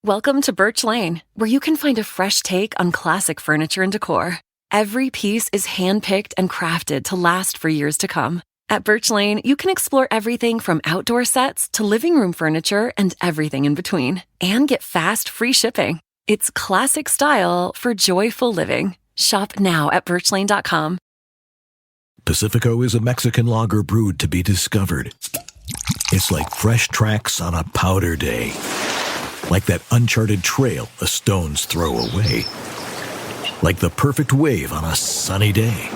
Welcome to Birch Lane, where you can find a fresh take on classic furniture and decor. Every piece is handpicked and crafted to last for years to come. At Birch Lane, you can explore everything from outdoor sets to living room furniture and everything in between, and get fast, free shipping. It's classic style for joyful living. Shop now at birchlane.com. Pacifico is a Mexican lager brewed to be discovered. It's like fresh tracks on a powder day. Like that uncharted trail a stone's throw away. Like the perfect wave on a sunny day.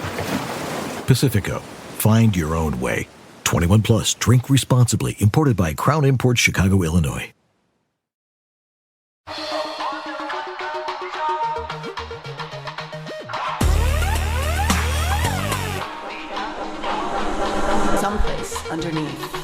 Pacifico. Find your own way. 21 plus. Drink responsibly. Imported by Crown Imports, Chicago, Illinois. Someplace underneath.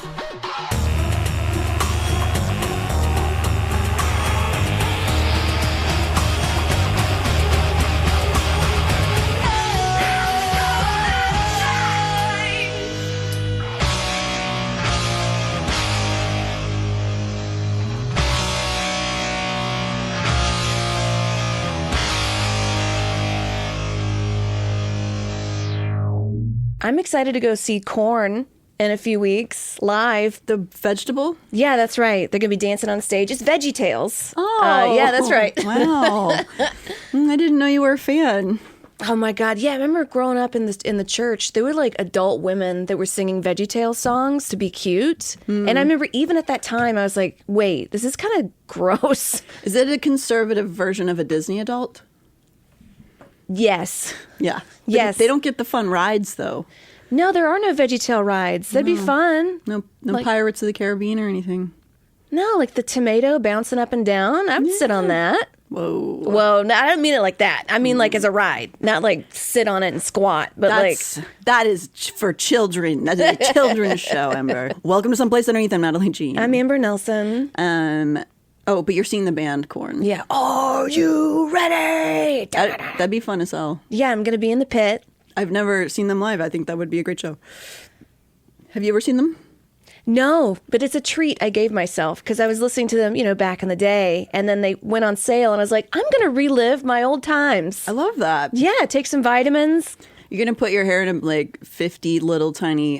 I'm excited to go see Korn in a few weeks live. The vegetable? Yeah, that's right. They're going to be dancing on stage. It's Veggie Tales. Oh. Yeah, that's right. Wow. I didn't know you were a fan. Oh my God. Yeah, I remember growing up in the church, there were like adult women that were singing Veggie Tales songs to be cute. And I remember even at that time, I was like, wait, this is kind of gross. Is it a conservative version of a Disney adult? Yes. Yeah. Yes. They don't get the fun rides, though. No, there are no VeggieTale rides. That'd be fun. No Like- Pirates of the Caribbean or anything. No, like the tomato bouncing up and down. I would sit on that. Whoa. Well, no, I don't mean it like that. I mean like as a ride, not like sit on it and squat, but That is for children. That is a children's show, Ember. Welcome to Someplace Underneath. I'm Natalie Jean. I'm Amber Nelson. Oh, but you're seeing the band Korn. Yeah. Are you ready? That'd be fun as hell. Yeah, I'm going to be in the pit. I've never seen them live. I think that would be a great show. Have you ever seen them? No, but it's a treat I gave myself because I was listening to them, back in the day, and then they went on sale, and I was like, I'm going to relive my old times. I love that. Yeah, take some vitamins. You're going to put your hair in like 50 little tiny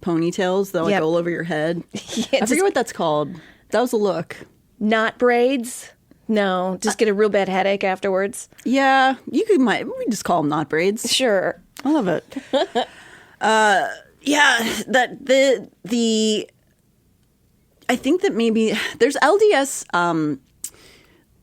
ponytails that go all over your head. Yeah, I forget what that's called. That was a look. Not braids. No, just get a real bad headache afterwards. Yeah, we just call them knot braids. Sure. I love it. Yeah, that the I think that maybe there's LDS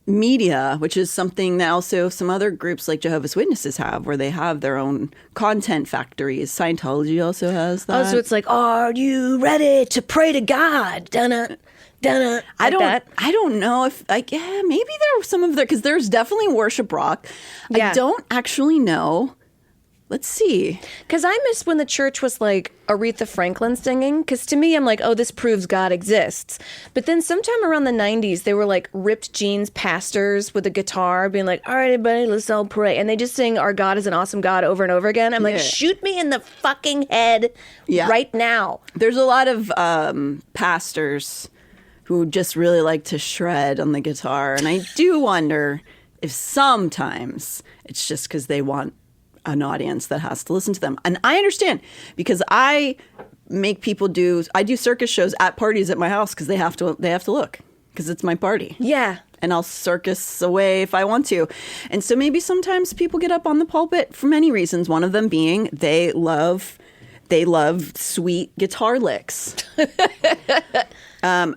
media, which is something that also some other groups like Jehovah's Witnesses have, where they have their own content factories. Scientology also has that. Oh, so it's like, are you ready to pray to God? Dun-na. Like I that. don't know if maybe there are some of their, because there's definitely worship rock. Yeah. I don't actually know. Let's see. Because I miss when the church was like Aretha Franklin singing. Because to me, I'm like, oh, this proves God exists. But then sometime around the 90s, they were like ripped jeans pastors with a guitar being like, all right, everybody, let's all pray. And they just sing Our God is an Awesome God over and over again. I'm like, shoot me in the fucking head right now. There's a lot of pastors who just really like to shred on the guitar. And I do wonder if sometimes it's just because they want an audience that has to listen to them. And I understand, because I do circus shows at parties at my house because they have to look, because it's my party. Yeah. And I'll circus away if I want to. And so maybe sometimes people get up on the pulpit for many reasons. One of them being they love sweet guitar licks. I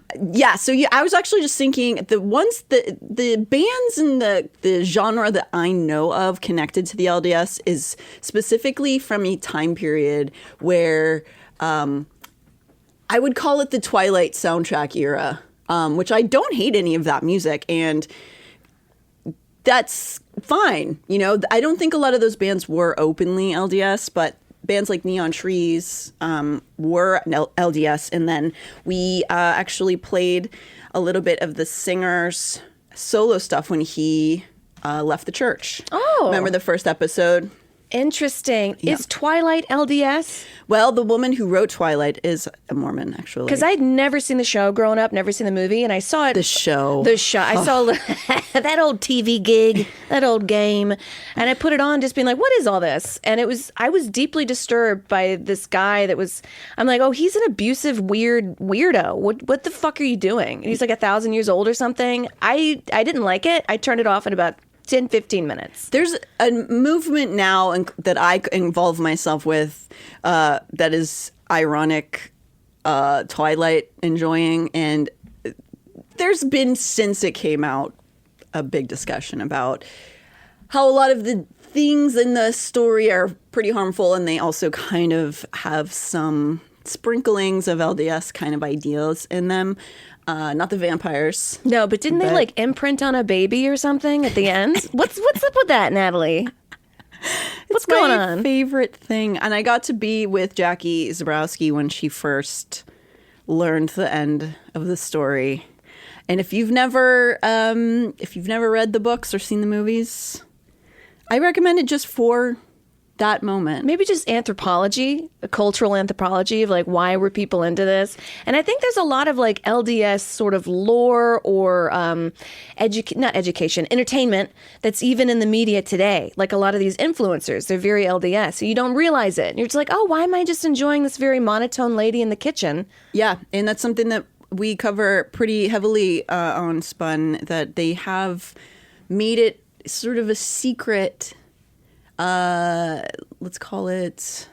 was actually just thinking the bands in the genre that I know of connected to the LDS is specifically from a time period where I would call it the Twilight soundtrack era, which I don't hate any of that music, and that's fine. I don't think a lot of those bands were openly LDS, but bands like Neon Trees were LDS. And then we actually played a little bit of the singer's solo stuff when he left the church. Oh. Remember the first episode? Interesting. Is Twilight LDS? Well, the woman who wrote Twilight is a Mormon, actually. Because I'd never seen the show growing up, never seen the movie, and I saw it. The show. I saw that old TV gig, that old game, and I put it on just being like, what is all this? And I was deeply disturbed by this guy I'm like, oh, he's an abusive, weirdo. What the fuck are you doing? And he's like 1,000 years old or something. I didn't like it. I turned it off in about 10, 15 minutes. There's a movement now that I involve myself with that is ironic, Twilight enjoying. And there's been, since it came out, a big discussion about how a lot of the things in the story are pretty harmful. And they also kind of have some sprinklings of LDS kind of ideals in them. Not the vampires. No, but didn't they like imprint on a baby or something at the end? What's up with that, Natalie? What's going on? My favorite thing, and I got to be with Jackie Zabrowski when she first learned the end of the story. And if you've never read the books or seen the movies, I recommend it just for that moment. Maybe just anthropology, a cultural anthropology of like, why were people into this? And I think there's a lot of like LDS sort of lore or not education, entertainment that's even in the media today. Like a lot of these influencers, they're very LDS. So you don't realize it. And you're just like, oh, why am I just enjoying this very monotone lady in the kitchen? Yeah. And that's something that we cover pretty heavily on Spun, that they have made it sort of a secret, let's call it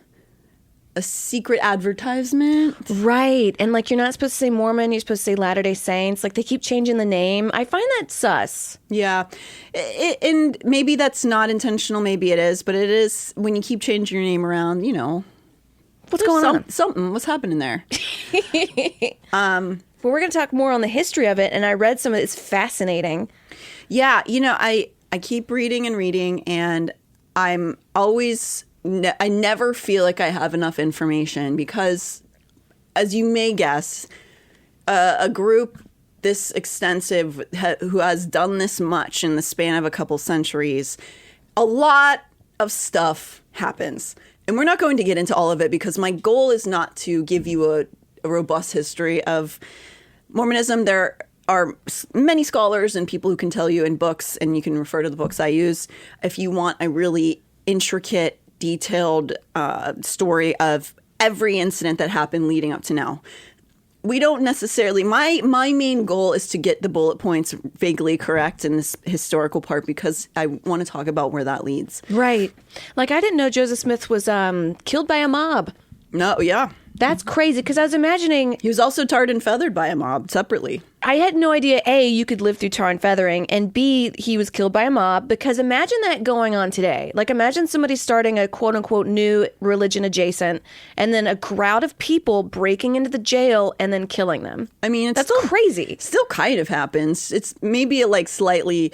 a secret advertisement. Right. And like, you're not supposed to say Mormon, you're supposed to say Latter-day Saints. Like, they keep changing the name. I find that sus. Yeah. And maybe that's not intentional, maybe it is, but it is when you keep changing your name around, you know. What's going on? What's happening there? Well, we're going to talk more on the history of it, and I read some of it. It's fascinating. Yeah, you know, I keep reading and reading, and I'm always, I never feel like I have enough information because, as you may guess, a group this extensive who has done this much in the span of a couple centuries, a lot of stuff happens. And we're not going to get into all of it because my goal is not to give you a robust history of Mormonism. There are many scholars and people who can tell you in books, and you can refer to the books I use if you want a really intricate, detailed story of every incident that happened leading up to now. We don't necessarily, my main goal is to get the bullet points vaguely correct in this historical part because I want to talk about where that leads. Right. Like, I didn't know Joseph Smith was killed by a mob. No, yeah. That's crazy, because I was imagining... He was also tarred and feathered by a mob separately. I had no idea, A, you could live through tar and feathering, and B, he was killed by a mob, because imagine that going on today. Like, imagine somebody starting a quote-unquote new religion adjacent, and then a crowd of people breaking into the jail and then killing them. I mean, that's still crazy. Still kind of happens. It's maybe like slightly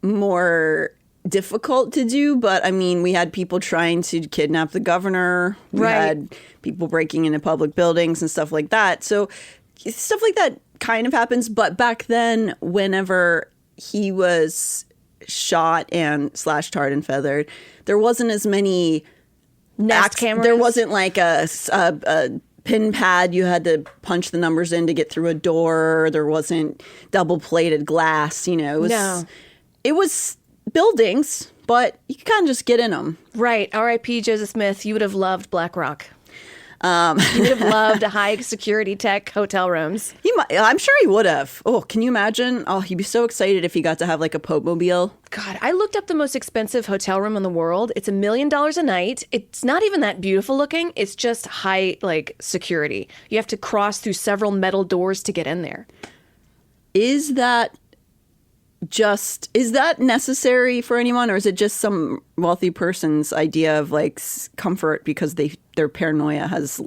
more difficult to do, but I mean, we had people trying to kidnap the governor. We had people breaking into public buildings and stuff like that. So stuff like that kind of happens. But back then, whenever he was shot and / tarred and feathered, there wasn't as many Nest cameras. There wasn't like a pin pad you had to punch the numbers in to get through a door. There wasn't double plated glass. You know, it was buildings, but you could kind of just get in them. Right. R.I.P. Joseph Smith. You would have loved Black Rock. You would have loved high security tech hotel rooms. I'm sure he would have. Oh, can you imagine? Oh, he'd be so excited if he got to have like a Pope mobile. God, I looked up the most expensive hotel room in the world. It's $1 million a night. It's not even that beautiful looking. It's just high like security. You have to cross through several metal doors to get in there. Is that necessary for anyone, or is it just some wealthy person's idea of like comfort because their paranoia has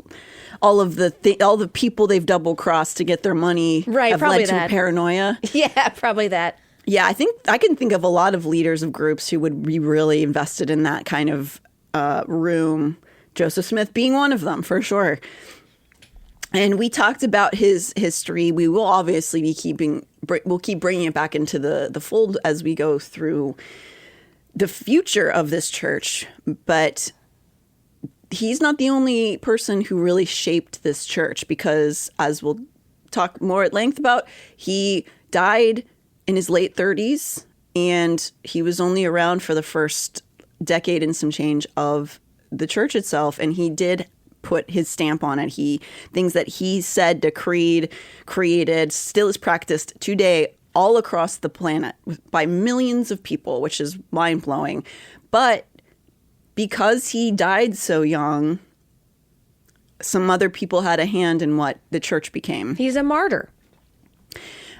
all the people they've double crossed to get their money have led to paranoia? Yeah, probably that. Yeah, I think I can think of a lot of leaders of groups who would be really invested in that kind of room. Joseph Smith being one of them, for sure. And we talked about his history. We will obviously be keep bringing it back into the fold as we go through the future of this church, but he's not the only person who really shaped this church, because as we'll talk more at length about, he died in his late 30s, and he was only around for the first decade and some change of the church itself, and he did put his stamp on it. Things that he said, decreed, created, still is practiced today all across the planet by millions of people, which is mind-blowing. But because he died so young, some other people had a hand in what the church became. He's a martyr.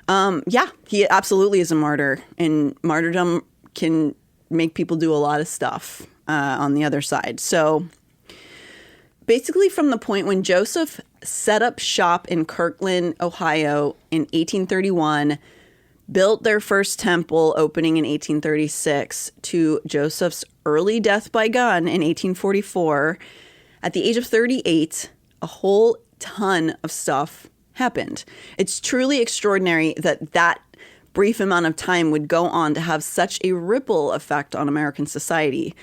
Yeah, he absolutely is a martyr. And martyrdom can make people do a lot of stuff on the other side. So basically from the point when Joseph set up shop in Kirkland, Ohio in 1831, built their first temple opening in 1836, to Joseph's early death by gun in 1844, at the age of 38, a whole ton of stuff happened. It's truly extraordinary that that brief amount of time would go on to have such a ripple effect on American society.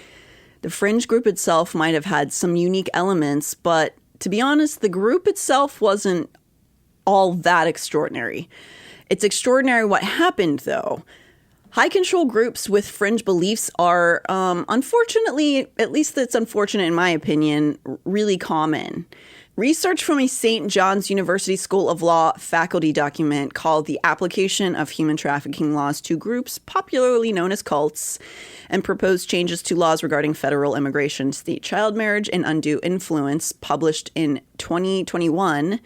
The fringe group itself might have had some unique elements, but to be honest, the group itself wasn't all that extraordinary. It's extraordinary what happened, though. High control groups with fringe beliefs are, unfortunately, at least it's unfortunate in my opinion, really common. Research from a St. John's University School of Law faculty document called The Application of Human Trafficking Laws to Groups, popularly known as cults, and proposed changes to laws regarding federal immigration, state child marriage, and undue influence, published in 2021,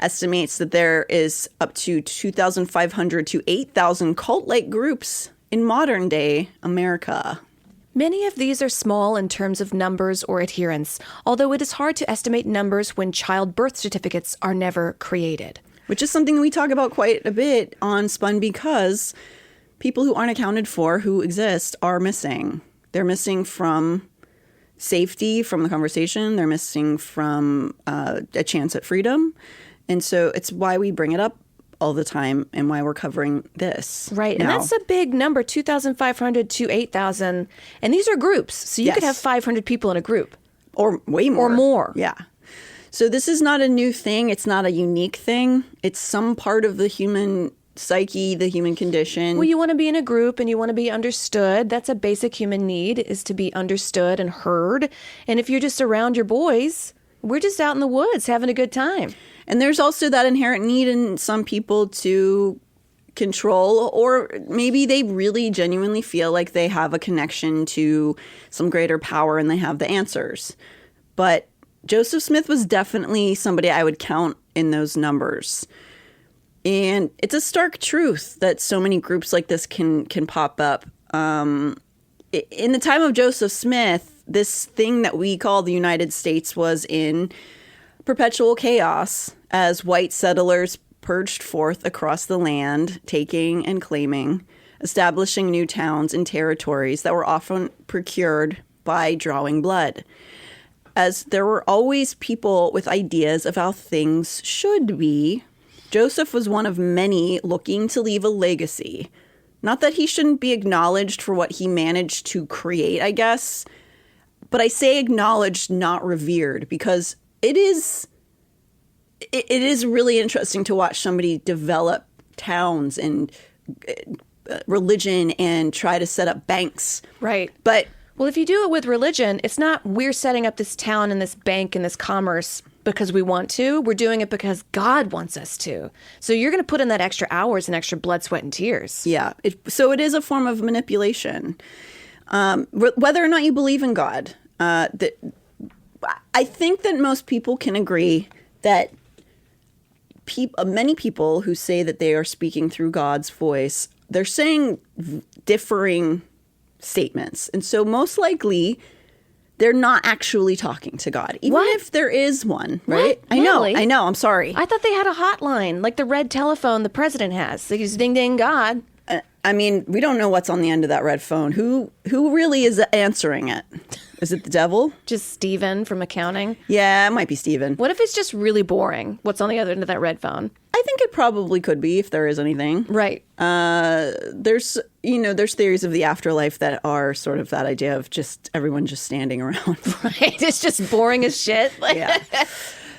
estimates that there is up to 2,500 to 8,000 cult-like groups in modern-day America. Many of these are small in terms of numbers or adherence, although it is hard to estimate numbers when child birth certificates are never created. Which is something we talk about quite a bit on Spun, because people who aren't accounted for, who exist, are missing. They're missing from safety, from the conversation. They're missing from a chance at freedom. And so it's why we bring it up all the time and why we're covering this. Right. now. And that's a big number, 2,500 to 8,000. And these are groups. So you could have 500 people in a group. Or way more. Or more. Yeah. So this is not a new thing. It's not a unique thing. It's some part of the human psyche, the human condition. Well, you want to be in a group and you want to be understood. That's a basic human need, is to be understood and heard. And if you're just around your boys, we're just out in the woods having a good time. And there's also that inherent need in some people to control, or maybe they really genuinely feel like they have a connection to some greater power and they have the answers. But Joseph Smith was definitely somebody I would count in those numbers. And it's a stark truth that so many groups like this can pop up. In the time of Joseph Smith, this thing that we call the United States was in perpetual chaos as white settlers purged forth across the land, taking and claiming, establishing new towns and territories that were often procured by drawing blood. As there were always people with ideas of how things should be, Joseph was one of many looking to leave a legacy. Not that he shouldn't be acknowledged for what he managed to create, I guess, but I say acknowledged, not revered, because it is really interesting to watch somebody develop towns and religion and try to set up banks. Right. But well, if you do it with religion, it's not we're setting up this town and this bank and this commerce because we want to. We're doing it because God wants us to. So you're going to put in that extra hours and extra blood, sweat, and tears. Yeah. So it is a form of manipulation. Whether or not you believe in God, I think that most people can agree that many people who say that they are speaking through God's voice, they're saying differing statements. And so most likely they're not actually talking to God, even if there is one, right? What? Really? I know. I'm sorry. I thought they had a hotline, like the red telephone the president has. They just ding, ding, God. I mean, we don't know what's on the end of that red phone. Who really is answering it? Is it the devil? Just Steven from accounting? Yeah, it might be Steven. What if it's just really boring? What's on the other end of that red phone? I think it probably could be if there is anything. Right. There's theories of the afterlife that are sort of that idea of just everyone just standing around. Right. It's just boring as shit. Yeah.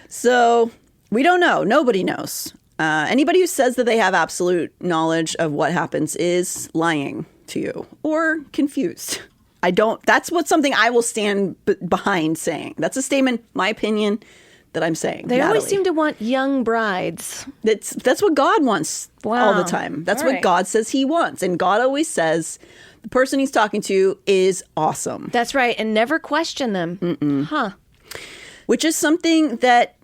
So we don't know. Nobody knows. Anybody who says that they have absolute knowledge of what happens is lying to you or confused. That's something I will stand behind saying. That's a statement, my opinion, that I'm saying. They Natalie. always seem to want young brides. That's what God wants Wow. all the time. That's All what right. God says he wants. And God always says the person he's talking to is awesome. That's right. And never question them. Huh. Which is something that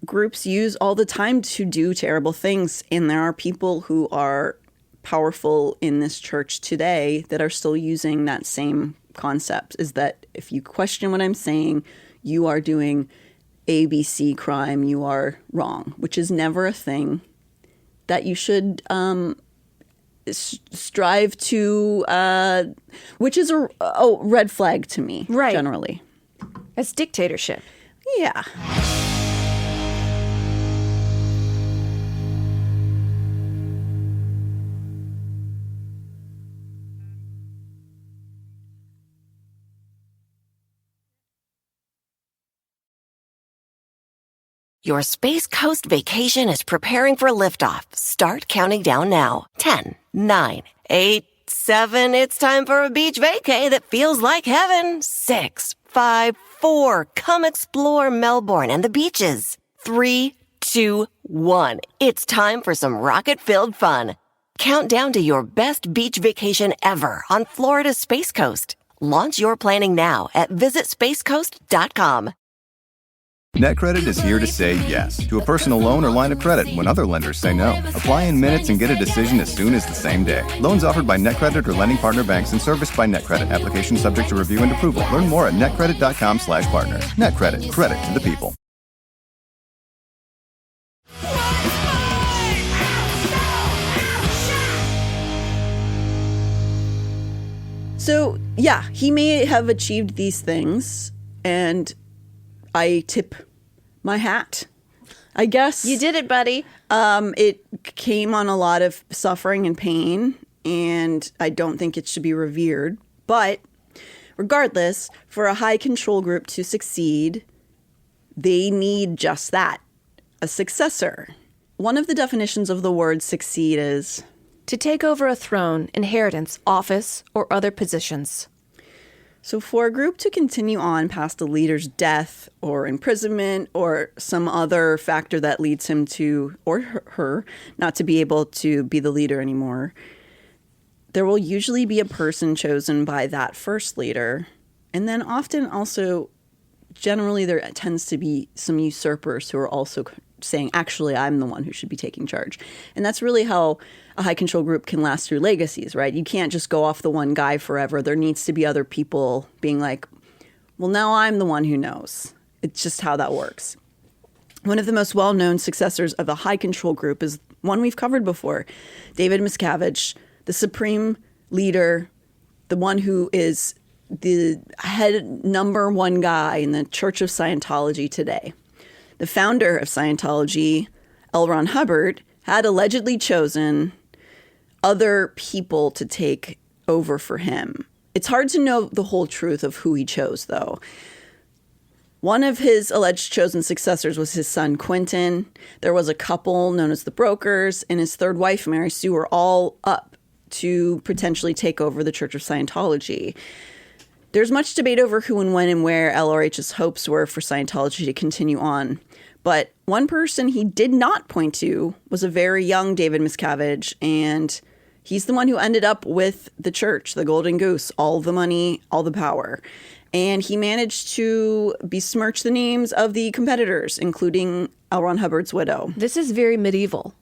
groups use all the time to do terrible things. And there are people who are powerful in this church today that are still using that same concept, is that if you question what I'm saying, you are doing ABC crime, you are wrong, which is never a thing that you should strive to, which is a red flag to me, Right. generally. That's dictatorship. Yeah. Your Space Coast vacation is preparing for liftoff. Start counting down now. 10, 9, 8, 7. It's time for a beach vacay that feels like heaven. 6, 5, 4. Come explore Melbourne and the beaches. 3, 2, 1. It's time for some rocket-filled fun. Count down to your best beach vacation ever on Florida's Space Coast. Launch your planning now at visitspacecoast.com. NetCredit is here to say yes to a personal loan or line of credit when other lenders say no. Apply in minutes and get a decision as soon as the same day. Loans offered by NetCredit or lending partner banks and serviced by NetCredit. Application subject to review and approval. Learn more at netcredit.com/partners. NetCredit. Credit to the people. So, yeah, he may have achieved these things, and I tip my hat, I guess. You did it, buddy. It came on a lot of suffering and pain, and I don't think it should be revered. But regardless, for a high control group to succeed, they need just that, a successor. One of the definitions of the word succeed is To take over a throne, inheritance, office, or other positions. so for a group to continue on past a leader's death or imprisonment or some other factor that leads him to, or her, not to be able to be the leader anymore, there will usually be a person chosen by that first leader. And then often also, generally there tends to be some usurpers who are also saying, actually, I'm the one who should be taking charge. And that's really how a high control group can last through legacies, right? You can't just go off the one guy forever. There needs to be other people being like, well, now I'm the one who knows. It's just how that works. One of the most well-known successors of a high control group is one we've covered before, David Miscavige, the supreme leader, the one who is the head number one guy in the Church of Scientology today. The founder of Scientology, L. Ron Hubbard, had allegedly chosen other people to take over for him. It's hard to know the whole truth of who he chose, though. One of his alleged chosen successors was his son, Quentin. There was a couple known as the Brokers, and his third wife, Mary Sue, were all up to potentially take over the Church of Scientology. There's much debate over who and when and where LRH's hopes were for Scientology to continue on. But one person he did not point to was a very young David Miscavige, and he's the one who ended up with the church, the Golden Goose, all the money, all the power. And he managed to besmirch the names of the competitors, including L. Ron Hubbard's widow. This is very medieval.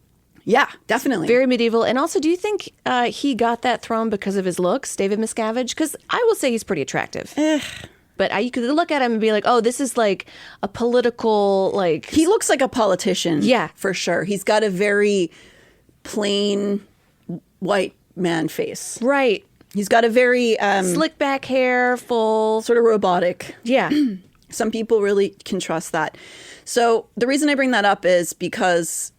Yeah, definitely. Very medieval. And also, do you think he got that throne because of his looks, David Miscavige? Because I will say he's pretty attractive. But you could look at him and be like, oh, this is like a political, like... He looks like a politician. Yeah. For sure. He's got a very plain white man face. Right. He's got a very... Slick back hair, full... sort of robotic. Yeah. Some people really can trust that. So the reason I bring that up is because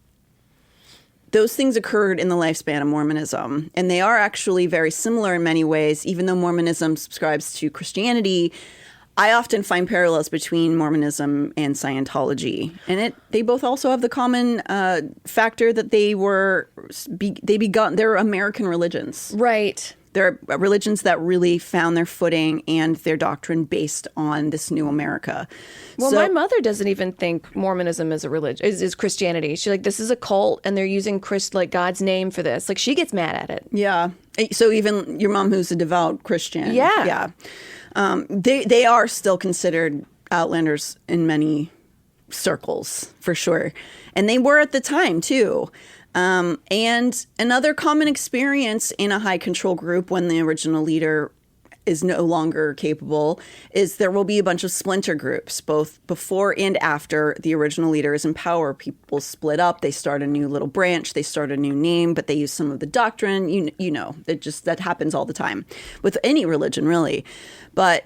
those things occurred in the lifespan of Mormonism, and they are actually very similar in many ways. Even though Mormonism subscribes to Christianity, I often find parallels between Mormonism and Scientology, and they both also have the common factor that they're American religions. Right. They're religions that really found their footing and their doctrine based on this new America. Well, my mother doesn't even think Mormonism is a religion, is Christianity. She's like, this is a cult, and they're using God's name for this. Like, she gets mad at it. Yeah. So even your mom, who's a devout Christian. Yeah. Yeah. They are still considered outlanders in many circles, for sure. And they were at the time, too. And another common experience in a high control group when the original leader is no longer capable is there will be a bunch of splinter groups, both before and after the original leader is in power. People split up. They start a new little branch. They start a new name, but they use some of the doctrine. You know, that happens all the time with any religion, really. But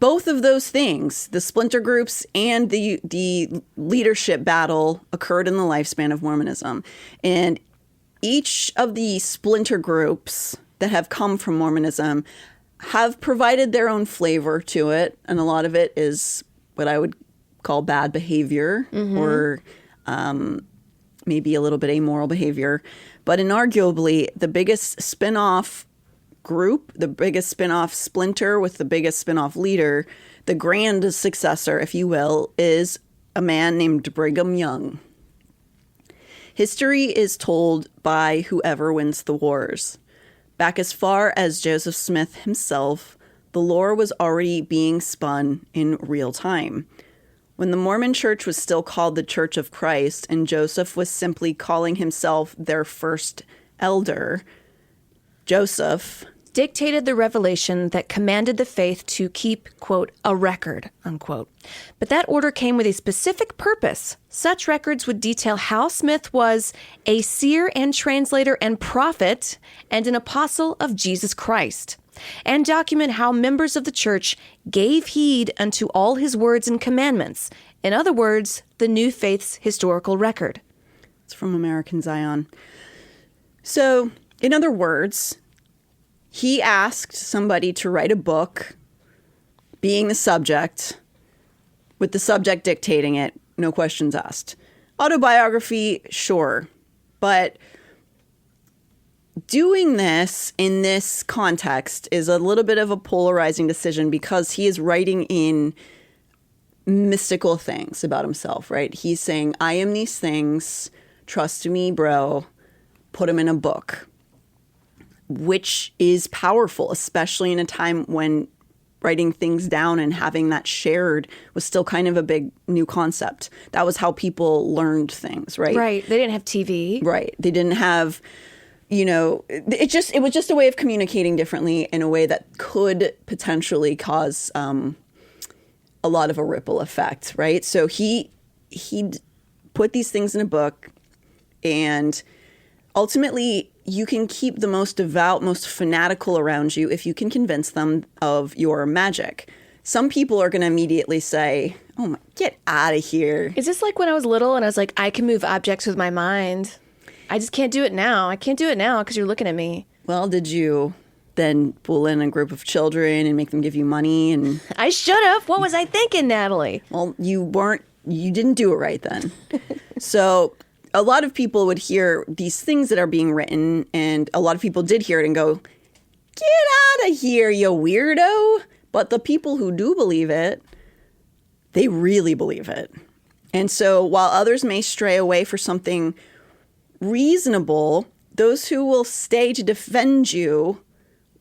both of those things, the splinter groups and the leadership battle, occurred in the lifespan of Mormonism. And each of the splinter groups that have come from Mormonism have provided their own flavor to it. And a lot of it is what I would call bad behavior or maybe a little bit amoral behavior. But inarguably, the biggest spin-off group, the biggest spin-off splinter with the biggest spin-off leader, the grand successor, if you will, is a man named Brigham Young. History is told by whoever wins the wars. Back as far as Joseph Smith himself, the lore was already being spun in real time. When the Mormon Church was still called the Church of Christ and Joseph was simply calling himself their first elder, Joseph dictated the revelation that commanded the faith to keep, quote, a record, unquote. But that order came with a specific purpose. Such records would detail how Smith was a seer and translator and prophet and an apostle of Jesus Christ, and document how members of the church gave heed unto all his words and commandments. In other words, the new faith's historical record. It's from American Zion. So, in other words, he asked somebody to write a book, being the subject, with the subject dictating it, no questions asked. Autobiography, sure. But doing this in this context is a little bit of a polarizing decision because he is writing in mystical things about himself, right? He's saying, I am these things, trust me, bro, put them in a book. Which is powerful, especially in a time when writing things down and having that shared was still kind of a big new concept. That was how people learned things, right? Right. They didn't have TV. Right. They didn't have, it was just a way of communicating differently in a way that could potentially cause a lot of a ripple effect, right? So he put these things in a book, and ultimately you can keep the most devout, most fanatical around you if you can convince them of your magic. Some people are going to immediately say, oh my, get out of here. Is this like when I was little and I was like, I can move objects with my mind? I just can't do it now. I can't do it now because you're looking at me. Well, did you then pull in a group of children and make them give you money? And I should have. What was I thinking, Natalie? Well, you didn't do it right then. So a lot of people would hear these things that are being written, and a lot of people did hear it and go, get out of here, you weirdo. But the people who do believe it, they really believe it. And so while others may stray away for something reasonable, those who will stay to defend you,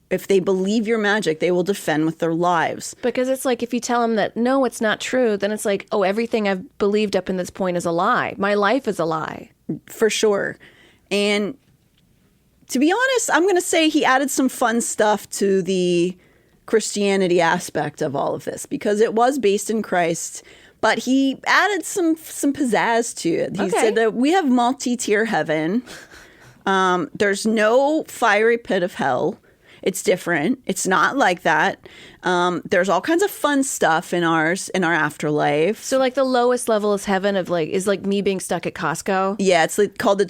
if they believe your magic, they will defend with their lives. Because it's like if you tell them that, no, it's not true, then it's like, oh, everything I've believed up in this point is a lie. My life is a lie. For sure. And to be honest, I'm going to say he added some fun stuff to the Christianity aspect of all of this because it was based in Christ, but he added some pizzazz to it. He said that we have multi-tier heaven. There's no fiery pit of hell. It's different. It's not like that. There's all kinds of fun stuff in our afterlife. So like the lowest level is heaven is like me being stuck at Costco. Yeah, it's like called the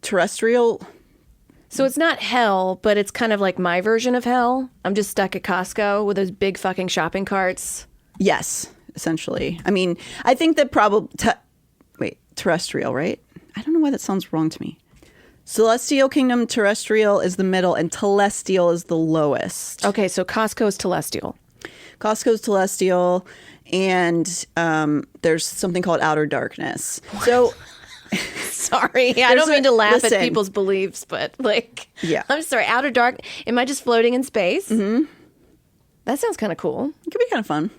terrestrial. So it's not hell, but it's kind of like my version of hell. I'm just stuck at Costco with those big fucking shopping carts. Yes, essentially. I mean, I think that terrestrial, right? I don't know why that sounds wrong to me. Celestial kingdom, terrestrial is the middle, and telestial is the lowest. Okay, so Costco's telestial. Costco's telestial, and there's something called outer darkness. So, sorry, I don't mean to laugh at people's beliefs, but yeah. I'm sorry, outer dark. Am I just floating in space? Mm-hmm. That sounds kind of cool. It could be kind of fun.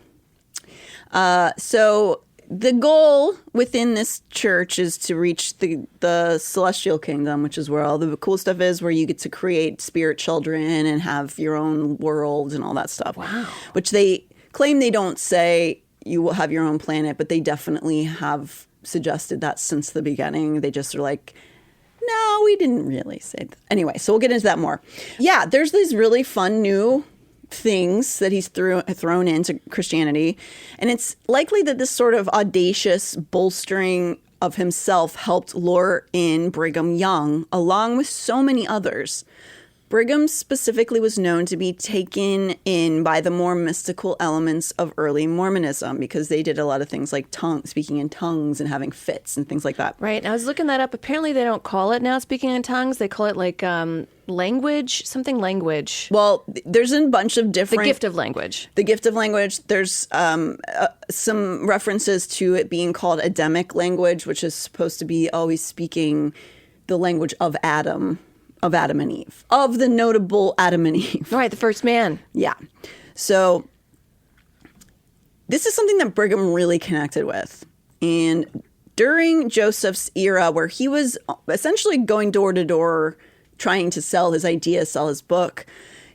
So the goal within this church is to reach the celestial kingdom, which is where all the cool stuff is, where you get to create spirit children and have your own world and all that stuff. Wow. Which they claim they don't say you will have your own planet, but they definitely have suggested that since the beginning. They just are like, no, we didn't really say that. Anyway, so we'll get into that more. Yeah, there's these really fun new things that he's thrown into Christianity. And it's likely that this sort of audacious bolstering of himself helped lure in Brigham Young, along with so many others. Brigham specifically was known to be taken in by the more mystical elements of early Mormonism because they did a lot of things like speaking in tongues and having fits and things like that. Right. And I was looking that up. Apparently they don't call it now speaking in tongues. They call it like language, something language. Well, there's a bunch of different... The gift of language. The gift of language. There's some references to it being called Adamic language, which is supposed to be always speaking the language of Adam and Eve, of the notable Adam and Eve. Right, the first man. Yeah. So this is something that Brigham really connected with. And during Joseph's era, where he was essentially going door to door trying to sell his ideas, sell his book,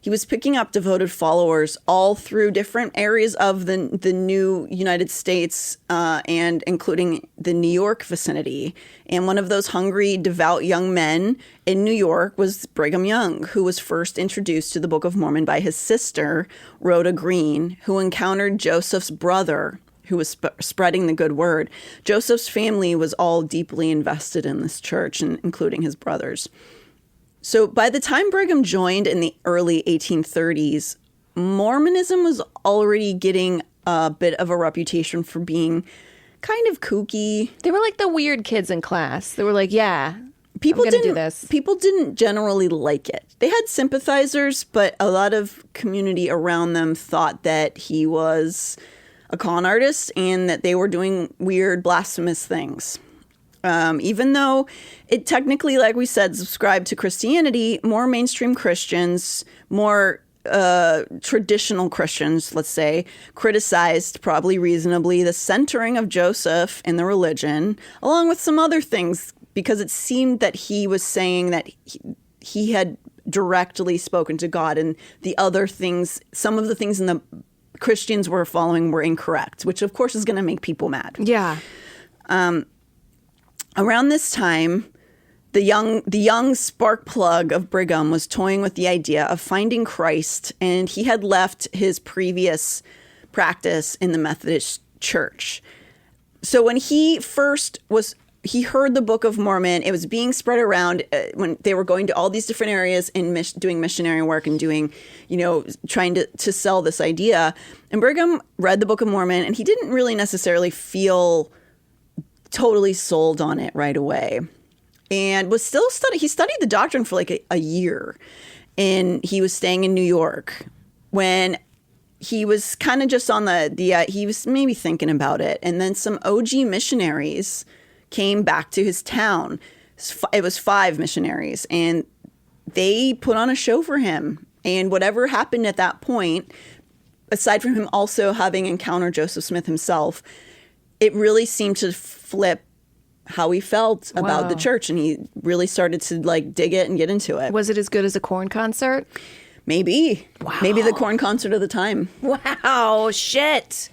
he was picking up devoted followers all through different areas of the new United States, and including the New York vicinity. And one of those hungry, devout young men in New York was Brigham Young, who was first introduced to the Book of Mormon by his sister, Rhoda Green, who encountered Joseph's brother, who was spreading the good word. Joseph's family was all deeply invested in this church, including his brothers. So by the time Brigham joined in the early 1830s, Mormonism was already getting a bit of a reputation for being kind of kooky. They were like the weird kids in class. They were like, yeah, people didn't do this. People didn't generally like it. They had sympathizers, but a lot of community around them thought that he was a con artist and that they were doing weird, blasphemous things. Even though it technically, like we said, subscribed to Christianity, more mainstream Christians, more traditional Christians, let's say, criticized, probably reasonably, the centering of Joseph in the religion, along with some other things, because it seemed that he was saying that he had directly spoken to God, and the other things, some of the things in the Christians were following were incorrect, which of course is going to make people mad. Yeah. Around this time, the young spark plug of Brigham was toying with the idea of finding Christ, and he had left his previous practice in the Methodist Church. So when he heard the Book of Mormon, it was being spread around when they were going to all these different areas and doing missionary work and doing, trying to sell this idea. And Brigham read the Book of Mormon, and he didn't really necessarily feel totally sold on it right away, and was still he studied the doctrine for like a year, and he was staying in New York when he was kind of just on he was maybe thinking about it. And then some OG missionaries came back to his town. It was 5 missionaries, and they put on a show for him. And whatever happened at that point, aside from him also having encountered Joseph Smith himself, it really seemed to flip how he felt about the church, and he really started to dig it and get into it. Was it as good as a Korn concert? Maybe. Wow. Maybe the Korn concert of the time. Wow, shit.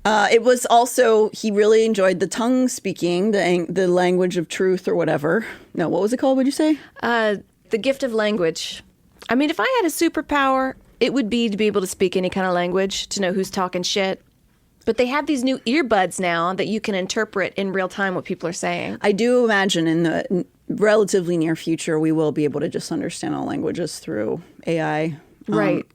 It was also, he really enjoyed the tongue speaking, the language of truth or whatever. No, what was it called, would you say? The gift of language. I mean, if I had a superpower, it would be to be able to speak any kind of language, to know who's talking shit. But they have these new earbuds now that you can interpret in real time what people are saying. I do imagine in the relatively near future, we will be able to just understand all languages through AI. Right.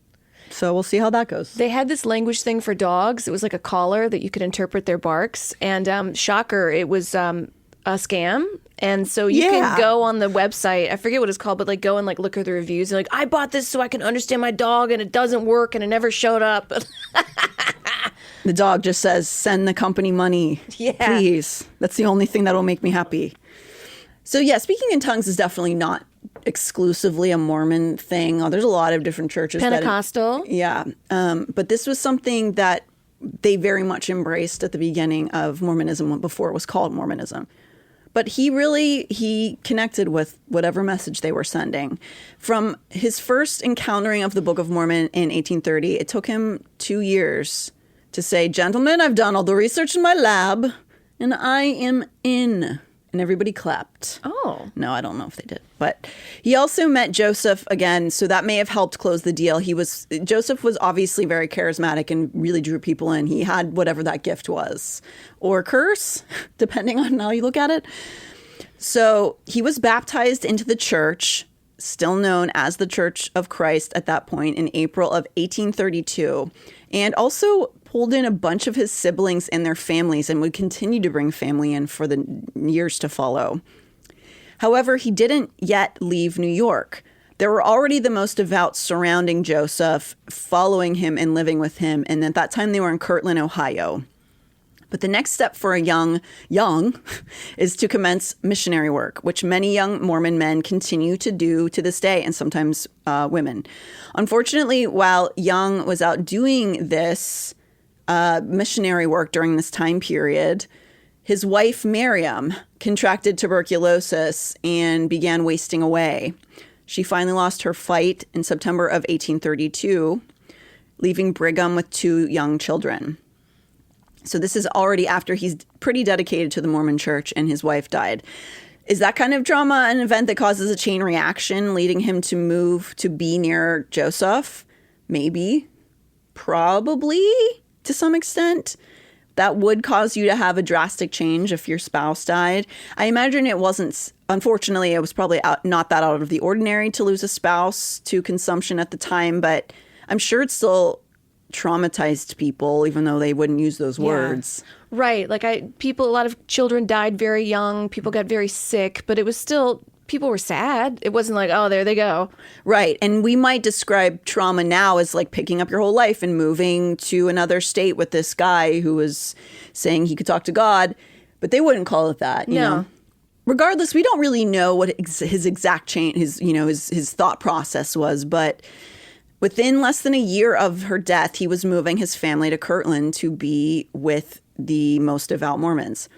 So we'll see how that goes. They had this language thing for dogs. It was like a collar that you could interpret their barks. And shocker, it was a scam. And so you can go on the website, I forget what it's called, but like go and like look at the reviews. And like, I bought this so I can understand my dog and it doesn't work and it never showed up. The dog just says, send the company money, please. That's the only thing that will make me happy. So yeah, speaking in tongues is definitely not exclusively a Mormon thing. Oh, there's a lot of different churches. Pentecostal. But this was something that they very much embraced at the beginning of Mormonism, before it was called Mormonism. But he connected with whatever message they were sending. From his first encountering of the Book of Mormon in 1830, it took him 2 years to say, gentlemen, I've done all the research in my lab, and I am in. And everybody clapped. Oh. No, I don't know if they did. But he also met Joseph again, so that may have helped close the deal. Joseph was obviously very charismatic and really drew people in. He had whatever that gift was. Or curse, depending on how you look at it. So he was baptized into the church, still known as the Church of Christ at that point, in April of 1832. And also pulled in a bunch of his siblings and their families and would continue to bring family in for the years to follow. However, he didn't yet leave New York. There were already the most devout surrounding Joseph, following him and living with him. And at that time, they were in Kirtland, Ohio. But the next step for a young is to commence missionary work, which many young Mormon men continue to do to this day, and sometimes women. Unfortunately, while Young was out doing this missionary work during this time period, his wife, Miriam, contracted tuberculosis and began wasting away. She finally lost her fight in September of 1832, leaving Brigham with 2 young children. So this is already after he's pretty dedicated to the Mormon church and his wife died. Is that kind of drama an event that causes a chain reaction, leading him to move to be near Joseph? Maybe. Probably, to some extent. That would cause you to have a drastic change if your spouse died. I imagine it wasn't, unfortunately, it was probably not that out of the ordinary to lose a spouse to consumption at the time, but I'm sure it's still traumatized people, even though they wouldn't use those words. Right. Like a lot of children died very young. People got very sick, but it was still, people were sad. It wasn't like, oh, there they go. Right. And we might describe trauma now as like picking up your whole life and moving to another state with this guy who was saying he could talk to God, but they wouldn't call it that. You know? Regardless, we don't really know what his exact change, his thought process was, but within less than a year of her death, he was moving his family to Kirtland to be with the most devout Mormons.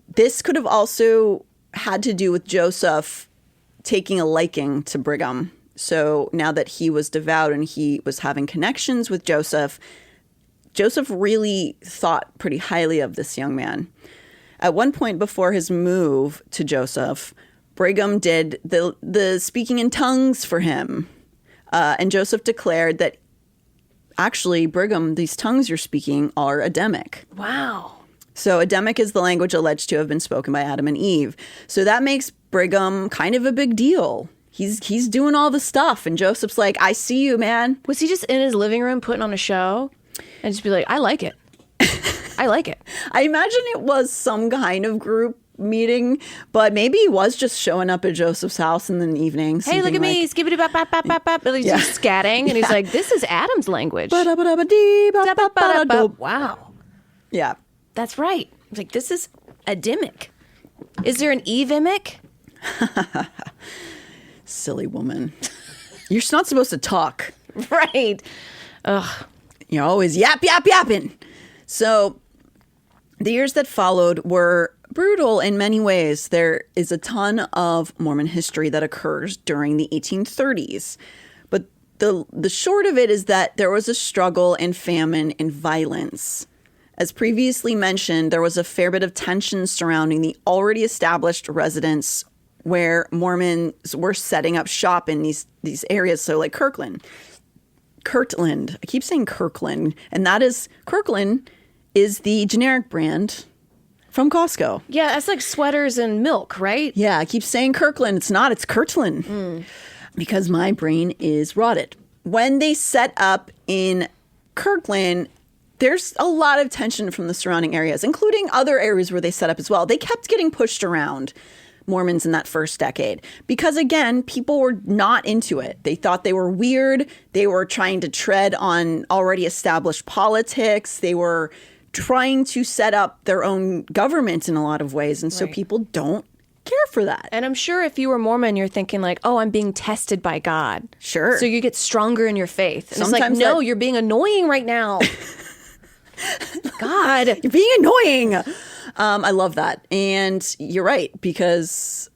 This could have also had to do with Joseph taking a liking to Brigham. So now that he was devout and he was having connections with Joseph, Joseph really thought pretty highly of this young man. At one point before his move to Joseph, Brigham did the speaking in tongues for him. And Joseph declared that, actually, Brigham, these tongues you're speaking are Adamic. Wow. So Adamic is the language alleged to have been spoken by Adam and Eve. So that makes Brigham kind of a big deal. He's doing all the stuff. And Joseph's like, I see you, man. Was he just in his living room putting on a show and just be like, I like it. I like it. I imagine it was some kind of group meeting, but maybe he was just showing up at Joseph's house in the evening. Hey, look at me, skibbity bop bop bop bop bop. He's just scatting, and he's like, "This is Adam's language." Wow. Yeah, that's right. It's like, this is Adamic. Is there an Evimic? Silly woman. You're not supposed to talk, right? Ugh. You're always yapping. So the years that followed were brutal in many ways. There is a ton of Mormon history that occurs during the 1830s. But the short of it is that there was a struggle and famine and violence. As previously mentioned, there was a fair bit of tension surrounding the already established residence where Mormons were setting up shop in these areas. So like Kirtland. I keep saying Kirkland. And Kirkland is the generic brand from Costco. Yeah, that's like sweaters and milk, right? Yeah, I keep saying Kirkland. It's not. It's Kirtland. Because my brain is rotted. When they set up in Kirkland, there's a lot of tension from the surrounding areas, including other areas where they set up as well. They kept getting pushed around, Mormons in that first decade, because again, people were not into it. They thought they were weird. They were trying to tread on already established politics. They were trying to set up their own government in a lot of ways. And so people don't care for that. And I'm sure if you were Mormon, you're thinking like, oh, I'm being tested by God. Sure. So you get stronger in your faith. And Sometimes it's like, no, you're being annoying right now. God. You're being annoying. I love that. And you're right, because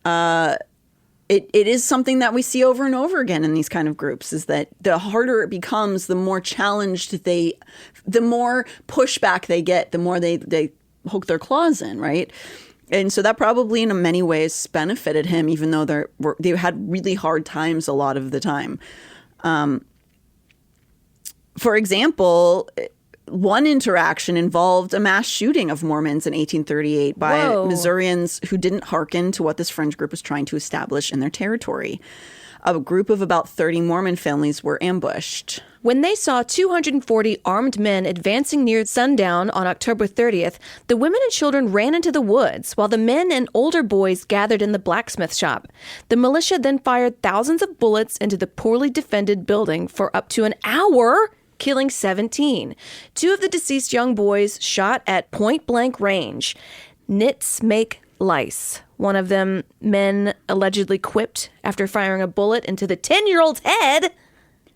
it is something that we see over and over again in these kind of groups, is that the harder it becomes, the more challenged the more pushback they get, the more they hook their claws in, right? And so that probably in many ways benefited him, even though they had really hard times a lot of the time. For example, one interaction involved a mass shooting of Mormons in 1838 by Missourians who didn't hearken to what this fringe group was trying to establish in their territory. A group of about 30 Mormon families were ambushed. When they saw 240 armed men advancing near sundown on October 30th, the women and children ran into the woods, while the men and older boys gathered in the blacksmith shop. The militia then fired thousands of bullets into the poorly defended building for up to an hour, killing 17. 2 of the deceased young boys shot at point-blank range. Nits make lice. One of them, men allegedly quipped after firing a bullet into the 10-year-old's head.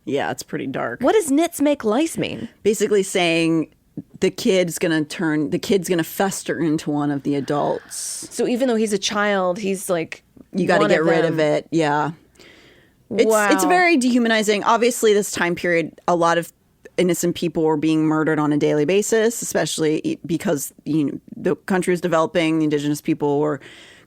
Yeah, it's pretty dark. What does nits make lice mean? Basically saying the kid's going to fester into one of the adults. So even though he's a child, he's like, you got to get rid of it. Yeah. It's very dehumanizing. Obviously, this time period, a lot of innocent people were being murdered on a daily basis, especially because the country was developing, the indigenous people were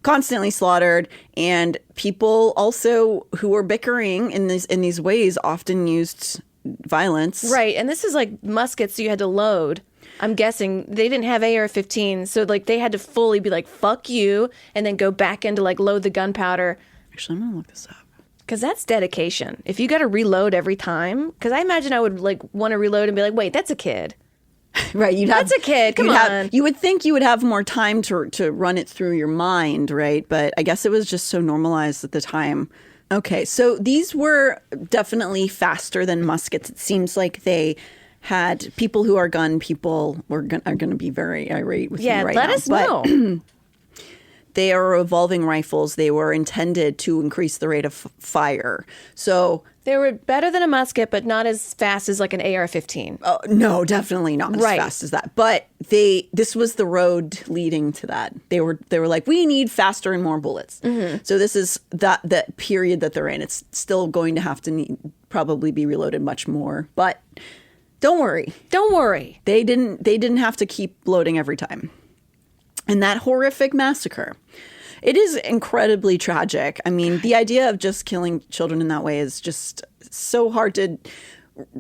constantly slaughtered, and people also who were bickering in these ways often used violence. Right, and this is like muskets, so you had to load. I'm guessing they didn't have AR-15, so like they had to fully be like, fuck you, and then go back in to like load the gunpowder. Actually, I'm gonna look this up. Because that's dedication. If you got to reload every time, because I imagine I would like want to reload and be like, wait, that's a kid. Right, that's a kid. Come on. You would think you would have more time to run it through your mind, right? But I guess it was just so normalized at the time. Okay, so these were definitely faster than muskets. It seems like they had people who are gun people are going to be very irate with me right now. Yeah, let us know. They are revolving rifles. They were intended to increase the rate of fire. So they were better than a musket, but not as fast as like an AR-15. Oh, no, definitty not as fast as that. But this was the road leading to that. They were like, we need faster and more bullets. Mm-hmm. So this is that period that they're in. It's still going to have to probably be reloaded much more. But don't worry. Don't worry. They didn't have to keep loading every time. And that horrific massacre, it is incredibly tragic. I mean, the idea of just killing children in that way is just so hard to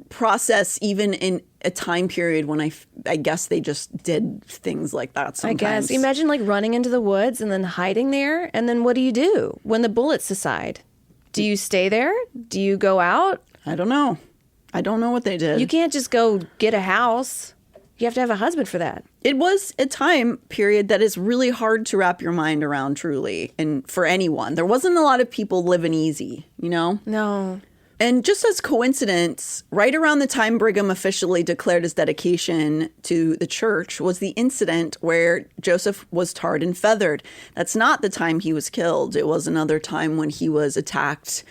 process, even in a time period when I guess they just did things like that sometimes. I guess. Imagine like running into the woods and then hiding there. And then what do you do when the bullets subside? Do you stay there? Do you go out? I don't know. I don't know what they did. You can't just go get a house. You have to have a husband for that. It was a time period that is really hard to wrap your mind around, truly, and for anyone. There wasn't a lot of people living easy, you know? No. And just as coincidence, right around the time Brigham officially declared his dedication to the church was the incident where Joseph was tarred and feathered. That's not the time he was killed. It was another time when he was attacked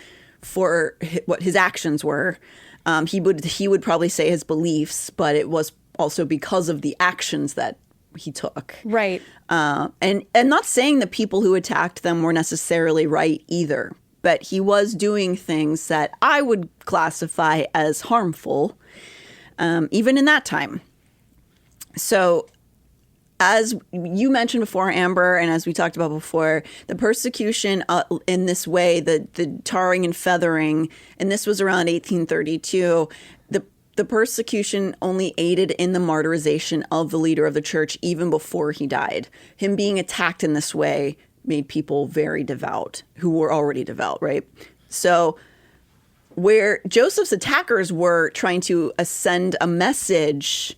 for what his actions were. He would probably say his beliefs, but it was also because of the actions that he took. Right. And not saying the people who attacked them were necessarily right either, but he was doing things that I would classify as harmful, even in that time. So as you mentioned before, Amber, and as we talked about before, the persecution in this way, the tarring and feathering, and this was around 1832, the persecution only aided in the martyrization of the leader of the church even before he died. Him being attacked in this way made people very devout, who were already devout, right? So where Joseph's attackers were trying to send a message,